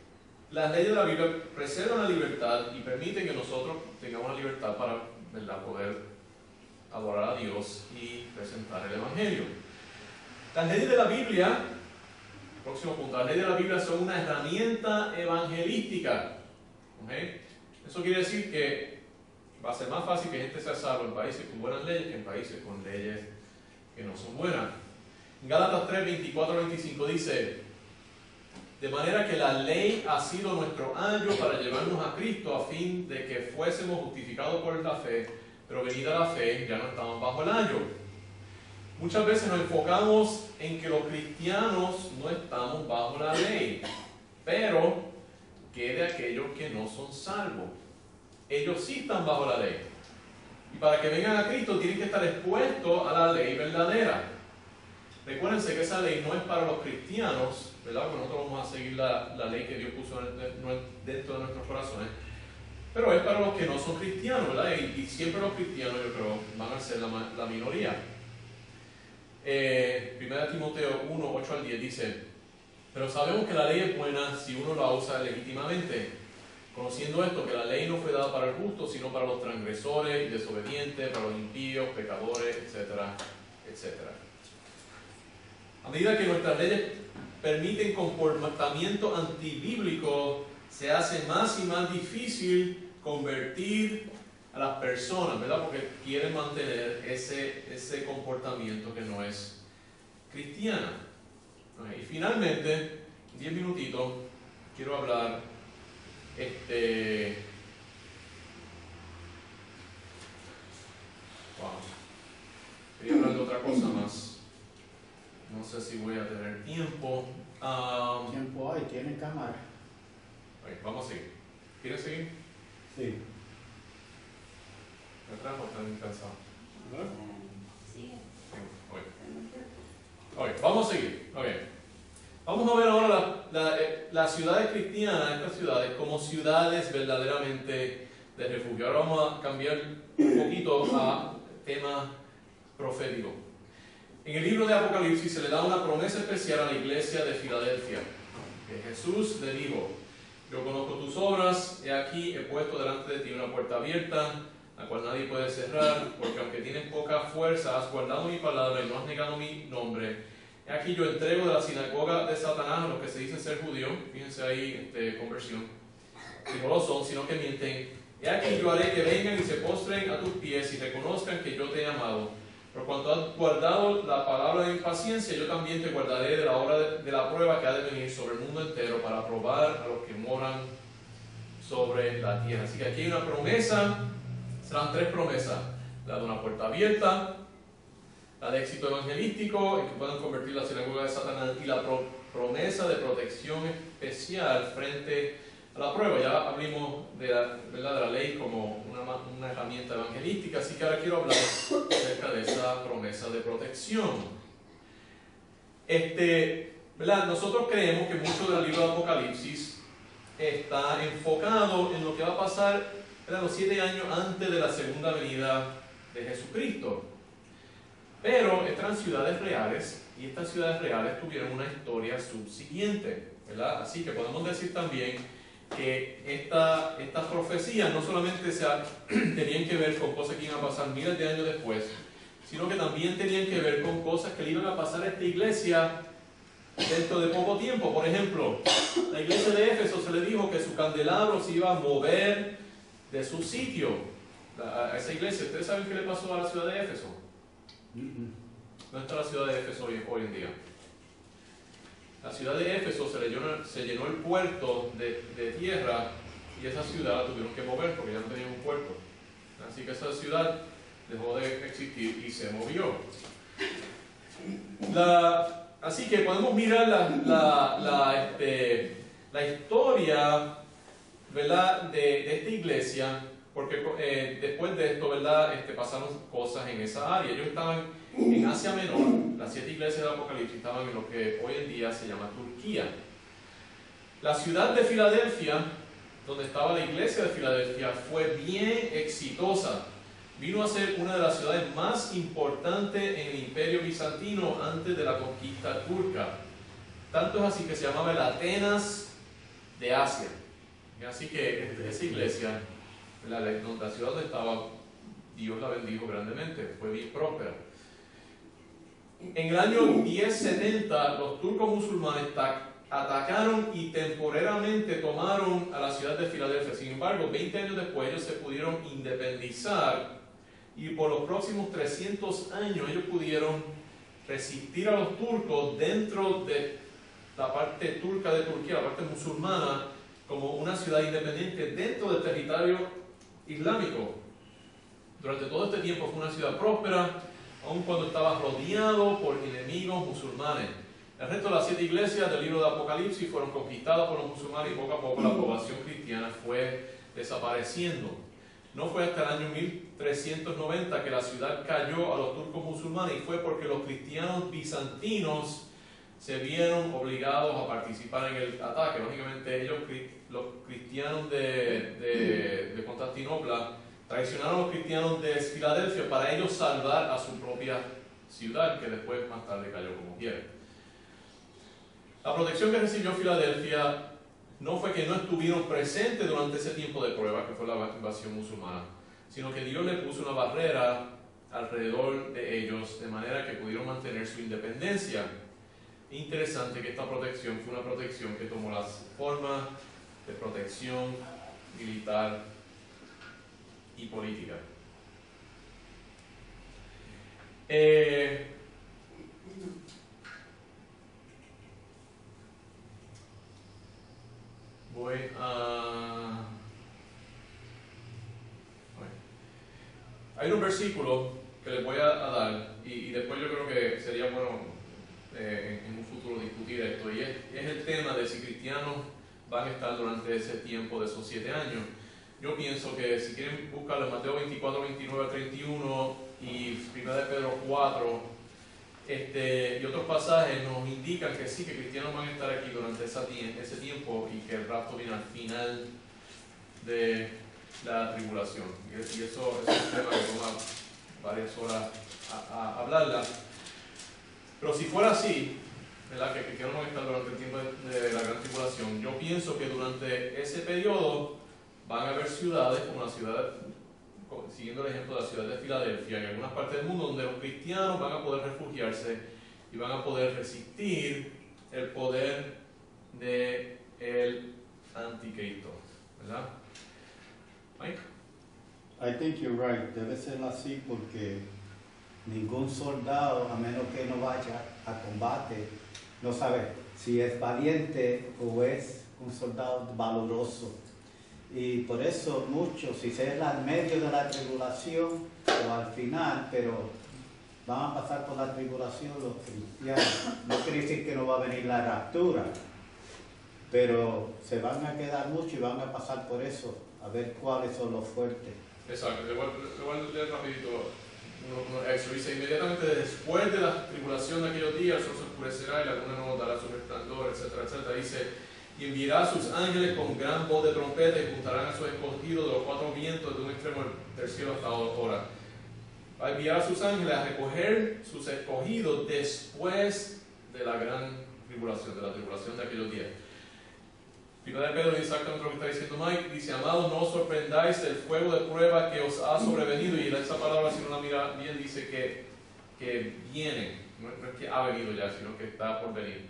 las leyes de la Biblia preservan la libertad y permiten que nosotros tengamos la libertad para, ¿verdad?, poder adorar a Dios y presentar el Evangelio. Las leyes de la Biblia, próximo punto, las leyes de la Biblia son una herramienta evangelística. ¿Okay? Eso quiere decir que va a ser más fácil que gente sea salva en países con buenas leyes que en países con leyes que no son buenas. En Gálatas 3, 24-25 dice: de manera que la ley ha sido nuestro ayo para llevarnos a Cristo a fin de que fuésemos justificados por la fe, pero venida la fe ya no estamos bajo el ayo. Muchas veces nos enfocamos en que los cristianos no estamos bajo la ley, pero ¿qué de aquellos que no son salvos? Ellos sí están bajo la ley. Y para que vengan a Cristo tienen que estar expuestos a la ley verdadera. Recuérdense que esa ley no es para los cristianos, ¿verdad? Porque nosotros vamos a seguir la ley que Dios puso dentro de nuestros corazones. Pero es para los que no son cristianos, ¿verdad? Y siempre los cristianos, yo creo, van a ser la minoría. 1 Timoteo 1, 8 al 10 dice: pero sabemos que la ley es buena si uno la usa legítimamente, conociendo esto, que la ley no fue dada para el justo, sino para los transgresores y desobedientes, para los impíos, pecadores, etcétera, etcétera. A medida que nuestras leyes permiten comportamiento antibíblico, se hace más y más difícil convertir a las personas, ¿verdad? Porque quieren mantener ese comportamiento que no es cristiano. Y finalmente, 10 minutitos, quiero hablar quería hablar de otra cosa más. No sé si voy a tener tiempo. Tiempo hay, tiene cámara. Vamos a seguir. ¿Quieres seguir? Sí. ¿Me trajo? Están cansados. Sigue. Vamos a seguir. Vamos a ver ahora las ciudades cristianas, estas ciudades, como ciudades verdaderamente de refugio. Ahora vamos a cambiar un poquito a tema profético. En el libro de Apocalipsis se le da una promesa especial a la iglesia de Filadelfia. Que Jesús le dijo: yo conozco tus obras, he aquí he puesto delante de ti una puerta abierta, la cual nadie puede cerrar, porque aunque tienes poca fuerza, has guardado mi palabra y no has negado mi nombre. He aquí yo entrego de la sinagoga de Satanás a los que se dicen ser judíos, fíjense ahí, conversión, y no lo son, sino que mienten. He aquí yo haré que vengan y se postren a tus pies y reconozcan que yo te he amado. Por cuanto has guardado la palabra de mi paciencia, yo también te guardaré de la hora de la prueba que ha de venir sobre el mundo entero para probar a los que moran sobre la tierra. Así que aquí hay una promesa, serán 3 promesas: la de una puerta abierta, la de éxito evangelístico, en que puedan convertir la sinagoga de Satanás, y la promesa de protección especial frente a la prueba. Ya hablamos de la ley como una herramienta evangelística, así que ahora quiero hablar acerca de esa promesa de protección. ¿Verdad? Nosotros creemos que mucho del libro de Apocalipsis está enfocado en lo que va a pasar, ¿verdad?, los 7 años antes de la segunda venida de Jesucristo. Pero estas ciudades reales, y estas ciudades reales tuvieron una historia subsiguiente, ¿verdad? Así que podemos decir también que estas profecías no solamente tenían que ver con cosas que iban a pasar miles de años después, sino que también tenían que ver con cosas que le iban a pasar a esta iglesia dentro de poco tiempo. Por ejemplo, la iglesia de Éfeso se le dijo que su candelabro se iba a mover de su sitio. a esa iglesia. ¿Ustedes saben qué le pasó a la ciudad de Éfeso? Mm-mm. ¿Dónde está la ciudad de Éfeso hoy en día? La ciudad de Éfeso se llenó el puerto de tierra y esa ciudad la tuvieron que mover porque ya no tenían un puerto. Así que esa ciudad dejó de existir y se movió. Así que podemos mirar la historia, ¿verdad?, de esta iglesia, porque después de esto, ¿verdad?, pasaron cosas en esa área. Ellos estaban en Asia Menor, las 7 iglesias del Apocalipsis estaban en lo que hoy en día se llama Turquía. La ciudad de Filadelfia, donde estaba la iglesia de Filadelfia, fue bien exitosa. Vino a ser una de las ciudades más importantes en el Imperio Bizantino antes de la conquista turca. Tanto es así que se llamaba el Atenas de Asia. Así que esa iglesia, la ciudad donde estaba, Dios la bendijo grandemente, fue bien próspera. En el año 1070, los turcos musulmanes atacaron y temporariamente tomaron a la ciudad de Filadelfia. Sin embargo, 20 años después ellos se pudieron independizar y por los próximos 300 años ellos pudieron resistir a los turcos dentro de la parte turca de Turquía, la parte musulmana, como una ciudad independiente dentro del territorio islámico. Durante todo este tiempo fue una ciudad próspera, aun cuando estaba rodeado por enemigos musulmanes. El resto de las 7 iglesias del libro de Apocalipsis fueron conquistadas por los musulmanes y poco a poco la población cristiana fue desapareciendo. No fue hasta el año 1390 que la ciudad cayó a los turcos musulmanes y fue porque los cristianos bizantinos se vieron obligados a participar en el ataque. Lógicamente ellos, los cristianos de Constantinopla, traicionaron a los cristianos de Filadelfia para ellos salvar a su propia ciudad, que después más tarde cayó como quiera. La protección que recibió Filadelfia no fue que no estuvieron presentes durante ese tiempo de prueba, que fue la invasión musulmana, sino que Dios le puso una barrera alrededor de ellos, de manera que pudieron mantener su independencia. Interesante que esta protección fue una protección que tomó las formas de protección militar y política. Voy a... Hay un versículo que les voy a dar y después yo creo que sería bueno en un futuro discutir esto, y es el tema de si cristianos van a estar durante ese tiempo de esos 7 años. Yo pienso que si quieren buscarlo en Mateo 24, 29 al 31 y 1 de Pedro 4 y otros pasajes nos indican que sí, que cristianos van a estar aquí durante ese tiempo y que el rapto viene al final de la tribulación. Y eso es un tema que toma varias horas a hablarla. Pero si fuera así, ¿verdad?, que cristianos van a estar durante el tiempo de la gran tribulación, yo pienso que durante ese periodo van a haber ciudades como la ciudad, siguiendo el ejemplo de la ciudad de Filadelfia, en algunas partes del mundo donde los cristianos van a poder refugiarse y van a poder resistir el poder del anticristo, ¿verdad? Mike? I think you're right. Debe ser así porque ningún soldado, a menos que no vaya a combate, no sabe si es valiente o es un soldado valoroso. Y por eso muchos, si se es al medio de la tribulación o al final, pero van a pasar por la tribulación los cristianos. No quiere decir que no va a venir la raptura, pero se van a quedar muchos y van a pasar por eso, a ver cuáles son los fuertes. Exacto, le voy a leer rapidito. Eso dice: inmediatamente después de la tribulación de aquellos días, el sol se oscurecerá y la luna no dará su resplandor, etcétera, etcétera. Dice: y enviará a sus ángeles con gran voz de trompeta y juntarán a sus escogidos de los 4 vientos de un extremo del cielo hasta ahora. Va a enviar a sus ángeles a recoger sus escogidos después de la gran tribulación, de la tribulación de aquellos días. Primera de Pedro dice exactamente lo que está diciendo Mike. Dice: amados, no os sorprendáis del fuego de prueba que os ha sobrevenido. Y esa palabra, si no la mira bien, dice que viene. No es que ha venido ya, sino que está por venir.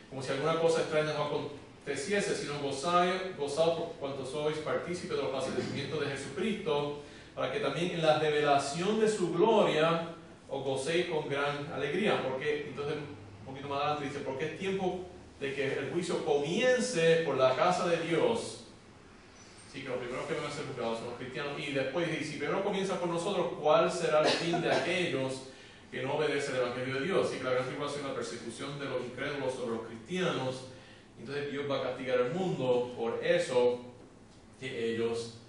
Como si alguna cosa extraña no aconteciese, sino gozaos por cuanto sois partícipes de los padecimientos de Jesucristo, para que también en la revelación de su gloria os gocéis con gran alegría. Porque, entonces, un poquito más adelante dice, porque es tiempo de que el juicio comience por la casa de Dios. Sí, que los primeros que van a ser juzgados son los cristianos. Y después dice, si primero comienza por nosotros, ¿cuál será el fin de aquellos que no obedecen el Evangelio de Dios? Así que la gran tribulación, la persecución de los incrédulos sobre los cristianos. Entonces Dios va a castigar al mundo por eso que ellos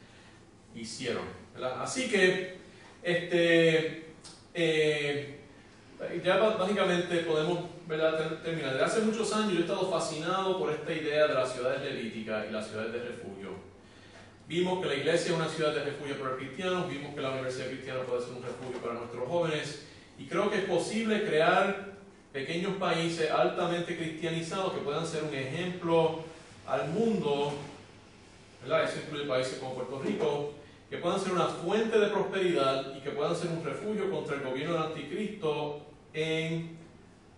hicieron, ¿verdad? Así que, ya básicamente podemos, ¿verdad?, terminar. Desde hace muchos años yo he estado fascinado por esta idea de las ciudades levíticas y las ciudades de refugio. Vimos que la iglesia es una ciudad de refugio para los cristianos, vimos que la universidad cristiana puede ser un refugio para nuestros jóvenes, y creo que es posible crear pequeños países altamente cristianizados que puedan ser un ejemplo al mundo, ¿verdad? Eso incluye países como Puerto Rico, que puedan ser una fuente de prosperidad y que puedan ser un refugio contra el gobierno del anticristo en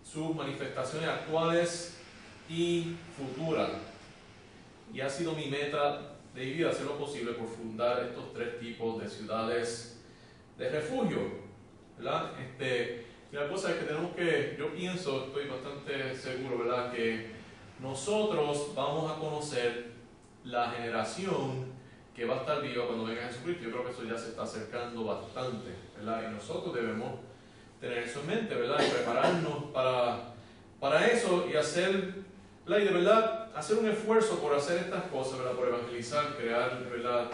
sus manifestaciones actuales y futuras. Y ha sido mi meta de vida hacer lo posible por fundar estos 3 tipos de ciudades de refugio, ¿verdad? Y la cosa es que tenemos que, yo pienso, estoy bastante seguro, ¿verdad?, que nosotros vamos a conocer la generación que va a estar viva cuando venga Jesucristo. Yo creo que eso ya se está acercando bastante, ¿verdad? Y nosotros debemos tener eso en mente, ¿verdad? Y prepararnos para eso y hacer, ¿verdad? Y de verdad hacer un esfuerzo por hacer estas cosas, ¿verdad? Por evangelizar, crear, ¿verdad?,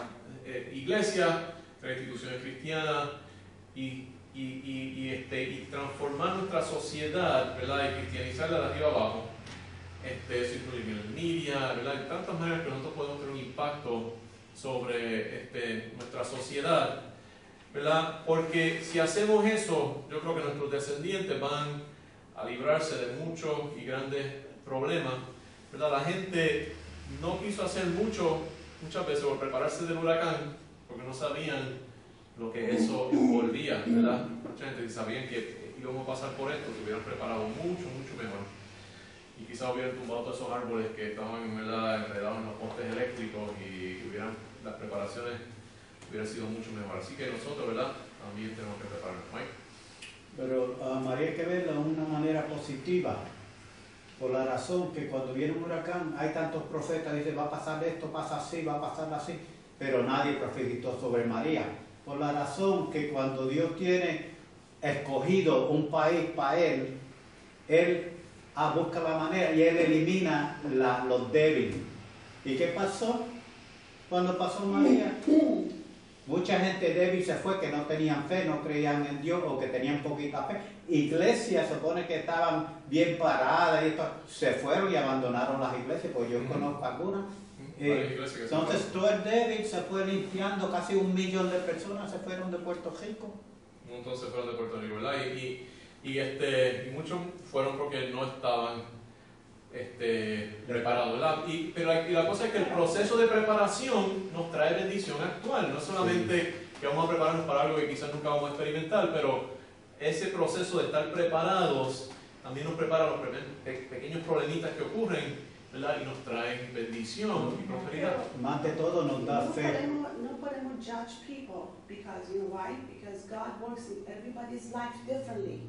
iglesias, crear instituciones cristianas y transformar nuestra sociedad, ¿verdad?, y cristianizarla de arriba abajo. Eso incluye el media, ¿verdad?, de tantas maneras que nosotros podemos tener un impacto sobre nuestra sociedad, ¿verdad? Porque si hacemos eso, yo creo que nuestros descendientes van a librarse de muchos y grandes problemas, ¿verdad? La gente no quiso hacer muchas veces por prepararse del huracán, porque no sabían lo que eso envolvía, ¿verdad? Mucha gente sabían que íbamos a pasar por esto, se hubieran preparado mucho mejor. Y quizás hubieran tumbado todos esos árboles que estaban, ¿verdad?, enredados en los postes eléctricos y las preparaciones hubieran sido mucho mejor. Así que nosotros, ¿verdad?, también tenemos que prepararnos. Mike. Pero María, hay que verlo de una manera positiva, por la razón que cuando viene un huracán hay tantos profetas, dicen va a pasar esto, pasa así, va a pasar así, pero nadie profetizó sobre María. Por la razón que cuando Dios tiene escogido un país para Él busca la manera y Él elimina los débiles. ¿Y qué pasó cuando pasó María? Mucha gente débil se fue, que no tenían fe, no creían en Dios o que tenían poquita fe. Iglesias se supone que estaban bien paradas y esto, se fueron y abandonaron las iglesias, pues yo conozco algunas. Entonces todo el débil se fue limpiando, casi 1 millón de personas se fueron de Puerto Rico. Un montón se fueron de Puerto Rico, ¿verdad? Y muchos fueron porque no estaban preparados, ¿verdad? Pero la cosa es que el proceso de preparación nos trae bendición actual, no solamente que vamos a prepararnos para algo que quizás nunca vamos a experimentar, pero ese proceso de estar preparados también nos prepara los pequeños problemitas que ocurren, ¿verdad? Y nos traen bendición y prosperidad. Más de todo nos da fe. No podemos judge people because, you know why? Because God works in everybody's life differently.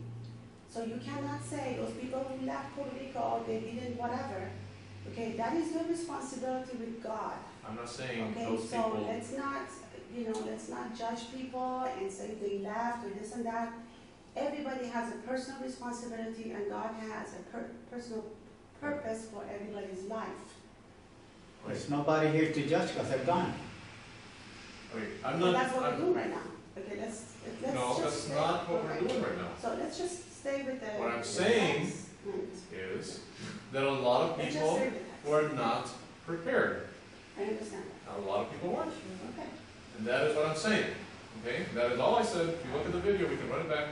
So you cannot say those people who left Puerto Rico, they didn't whatever. Okay, that is your responsibility with God. I'm not saying okay, those so people. Let's not judge people and say they left or this and that. Everybody has a personal responsibility, and God has a personal purpose for everybody's life. There's nobody here to judge because they're gone. Okay, That's what we're doing right now. Okay, let's no, that's not what we're doing right now. So let's just stay with the. What I'm saying is that a lot of people were not prepared. I understand. A lot of people weren't. Okay. And that is what I'm saying. Okay? That is all I said. If you look at the video, we can run it back.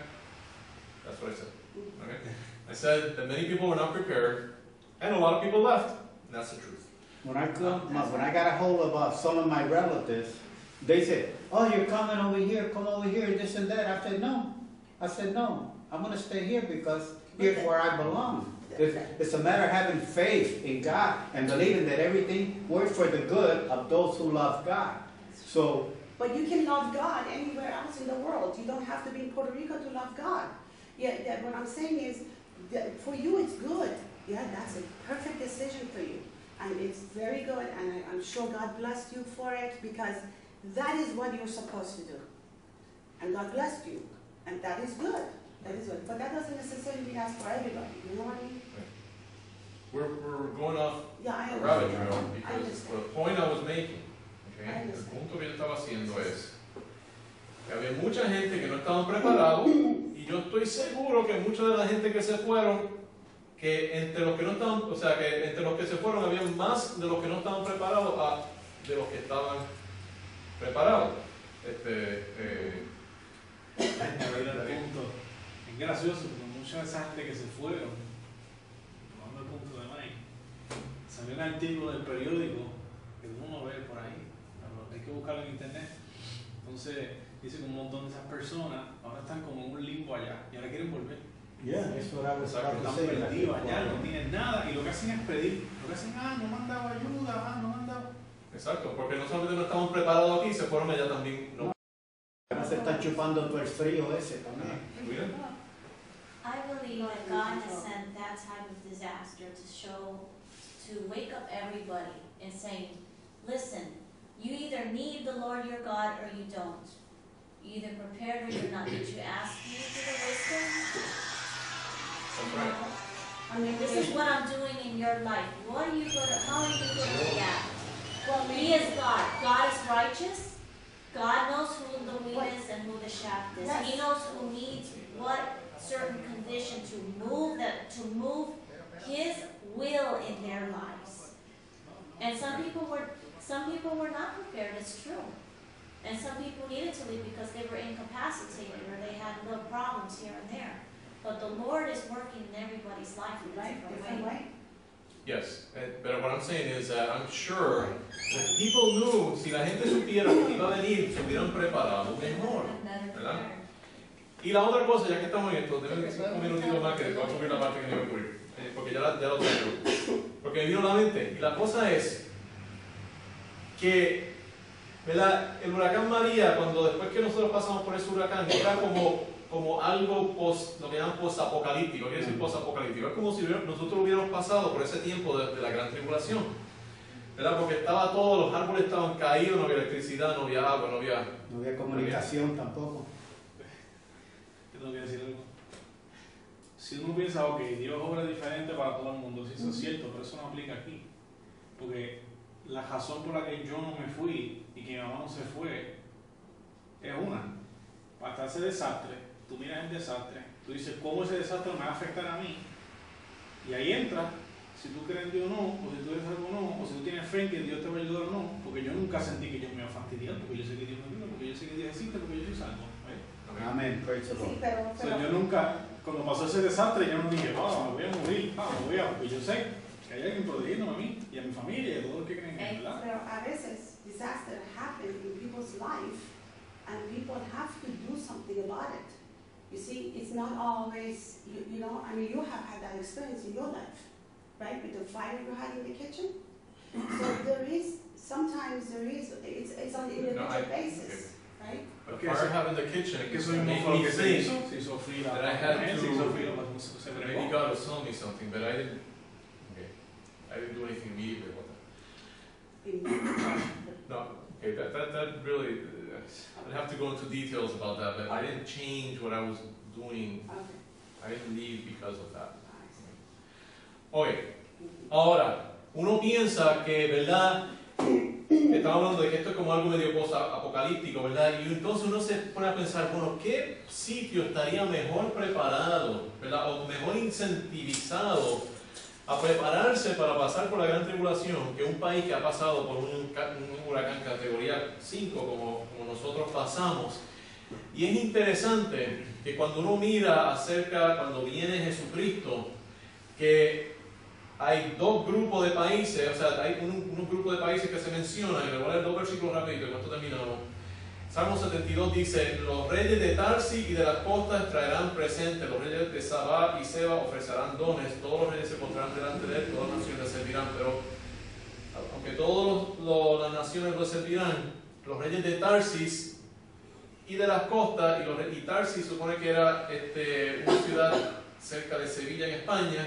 That's what I said. Okay? I said that many people were not prepared, and a lot of people left. And that's the truth. When I got a hold of some of my relatives, they said, "Oh, you're coming over here, come over here, this and that." I said, no. I'm going to stay here because here's where I belong. It's a matter of having faith in God and believing that everything works for the good of those who love God. So But you can love God anywhere else in the world. You don't have to be in Puerto Rico to love God. Yeah, what I'm saying is, that for you it's good. Yeah, that's a perfect decision for you. And it's very good, and I'm sure God blessed you for it, because that is what you're supposed to do. And God blessed you, and that is good. That is good. But that doesn't necessarily mean that's for everybody. You know what I mean? We're going off Yeah, I a rabbit understand. trail I because understand. the point I was making, I okay, el understand. punto que yo estaba haciendo es que había mucha gente que no estaban preparados y yo estoy seguro que mucha de la gente que se fueron, que entre los que no estaban, o sea, que entre los que se fueron había más de los que no estaban preparados de los que estaban preparados. Añadir al punto. Es gracioso porque mucha de esa gente que se fueron, tomando el punto de Mike, salió un artículo del periódico que uno ve por ahí, pero hay que buscarlo en internet. Entonces dice que un montón de esas personas ahora están como en un limbo allá y ahora quieren volver. Yeah, that's what I was Exacto, about to Están say. perdidos allá, no tienen nada y lo que hacen es pedir. Lo que hacen, no me han dado ayuda, no me han dado. Exacto, porque no solamente no estaban preparados aquí, se fueron allá también. No. Ahora se están chupando todo el frío ese también. Mira. I believe that God has sent that type of disaster to wake up everybody and saying, listen, you either need the Lord your God or you don't. You either prepared or you're not. Did you ask me for the wisdom? That's right. I mean, This is what I'm doing in your life. How are you going to react? Well, He is God. God is righteous. God knows who the wheat is and who the shaft is. He knows who needs what certain condition to move His will in their lives. And some people were not prepared. It's true. And some people needed to leave because they were incapacitated or they had little problems here and there. But the Lord is working in everybody's life in a right, different different way. way. Yes, but what I'm saying is that I'm sure if people knew, si la gente supiera que iba a venir, se hubieran preparado mejor, ¿verdad? Y la otra cosa, ya que estamos en esto, deben 5 minutitos más que después subir la parte que no iba a ocurrir, porque ya lo tengo. Porque me vino a la mente. Y la cosa es que, ¿verdad? El huracán María, cuando después que nosotros pasamos por ese huracán, era como algo lo que llaman post-apocalíptico. ¿Qué quiere decir post-apocalíptico? Es como si nosotros hubiéramos pasado por ese tiempo de la gran tribulación, ¿verdad? Porque estaba todo, los árboles estaban caídos, no había electricidad, no había agua, no había Comunicación tampoco. Yo tengo que decir algo. Si uno piensa, ok, Dios obra diferente para todo el mundo, sí, eso es cierto, pero eso no aplica aquí. Porque la razón por la que yo no me fui y que mi mamá no se fue es una. Hasta ese desastre, tú miras el desastre, tú dices, ¿cómo ese desastre me va a afectar a mí? Y ahí entra, si tú crees en Dios o no, o si tú eres algo o no, o si tú tienes fe en que Dios te va a ayudar o no, porque yo nunca sentí que Dios me iba a fastidiar, porque yo sé que Dios me ayuda, porque yo sé que Dios existe, porque yo soy salvo. Amén, praise the Sí, Lord. O sea, yo nunca, cuando pasó ese desastre, yo no dije, me voy a morir, porque yo sé que hay alguien protegiéndome a mí y a mi familia y a todos los que creen en él, ¿verdad? Pero a veces disaster happen in people's life and people have to do something about it. You see, it's not always, you know, I mean, you have had that experience in your life, right? With the fire you had in the kitchen. So sometimes it's on an individual basis, right? The fire I have in the kitchen, Es que eso it mismo made fue lo me que se think hizo, se hizo frío, that I had se to- hizo frío, se that bregó. maybe God was telling me something, but I didn't do anything immediately about that. No, okay, that really, I'd have to go into details about that, but I didn't change what I was doing. Okay. I didn't leave because of that. Oye, ahora, uno piensa que, ¿verdad? Estamos hablando de que esto es como algo medio apocalíptico, ¿verdad? Y entonces uno se pone a pensar, bueno, ¿qué sitio estaría mejor preparado, ¿verdad? O mejor incentivizado a prepararse para pasar por la gran tribulación que un país que ha pasado por un huracán categoría 5 como nosotros pasamos? Y es interesante que cuando uno mira cuando viene Jesucristo, que hay dos grupos de países, o sea, hay un grupo de países que se mencionan, y le voy a leer 2 versículos rapidito, con esto terminamos. Salmo 72 dice, los reyes de Tarsi y de las costas traerán presentes, los reyes de Sabá y Seba ofrecerán dones, todos los reyes se pondrán delante de él, todas las naciones le servirán, pero aunque todas las naciones lo servirán, los reyes de Tarsis y de las costas, y Tarsis supone que era una ciudad cerca de Sevilla en España,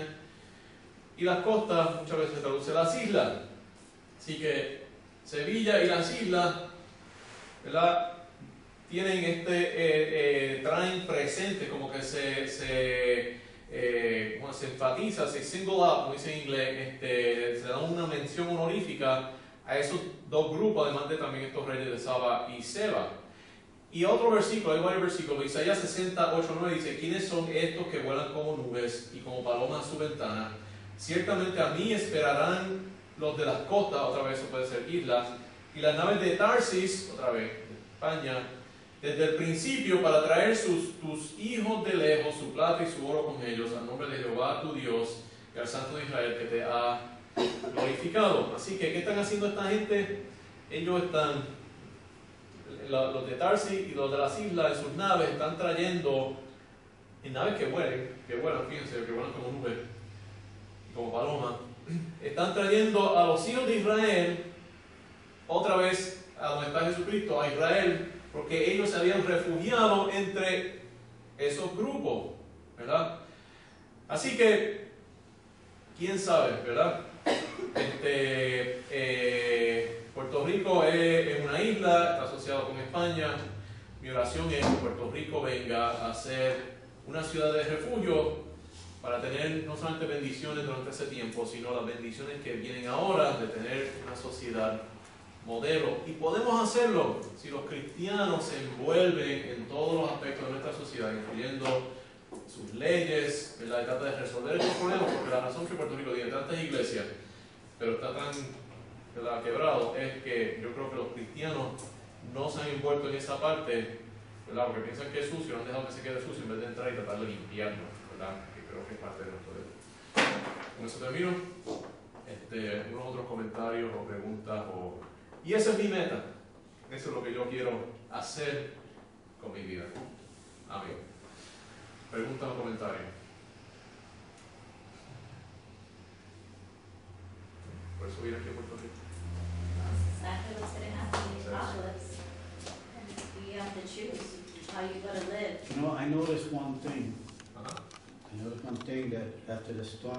y las costas muchas veces se traduce las islas. Así que Sevilla y las islas, ¿verdad?, tienen traen presente, como que se enfatiza, se single up, como dice en inglés, se da una mención honorífica a esos dos grupos, además de también estos reyes de Saba y Seba. Y otro versículo, hay varios versículos, Isaías 68:9 dice: ¿quiénes son estos que vuelan como nubes y como palomas a su ventana? Ciertamente a mí esperarán los de las costas, otra vez eso puede ser islas, y las naves de Tarsis, otra vez, de España, desde el principio, para traer tus hijos de lejos, su plata y su oro con ellos, al nombre de Jehová tu Dios y al Santo de Israel que te ha glorificado. Así que, ¿qué están haciendo esta gente? Ellos están, los de Tarsis y los de las islas, en sus naves, están trayendo, en naves que vuelan, fíjense, que vuelan como nubes, como palomas, están trayendo a los hijos de Israel, otra vez a donde está Jesucristo, a Israel, porque ellos se habían refugiado entre esos grupos, ¿verdad? Así que, quién sabe, ¿verdad? Puerto Rico es una isla, está asociado con España. Mi oración es que Puerto Rico venga a ser una ciudad de refugio para tener no solamente bendiciones durante ese tiempo, sino las bendiciones que vienen ahora de tener una sociedad modelo. Y podemos hacerlo si los cristianos se envuelven en todos los aspectos de nuestra sociedad, incluyendo sus leyes, ¿verdad? Y trata de resolver estos problemas, porque la razón que Puerto Rico tiene tantas iglesias, pero está tan, ¿verdad?, quebrado, es que yo creo que los cristianos no se han envuelto en esa parte, ¿verdad?, porque piensan que es sucio, han dejado que se quede sucio en vez de entrar y tratar de limpiarlo, ¿verdad?, que creo que es parte de nuestro deber. Con eso termino. Unos otros comentarios o preguntas y esa es mi meta. Eso es lo que yo quiero hacer con mi vida. Amén. Preguntas o comentarios. Por eso vine aquí a Puerto Rico. That's exactly what's going to happen in the apocalypse. And you have to choose how you're going to live. You know, I noticed one thing. Ajá. I noticed one thing that after the storm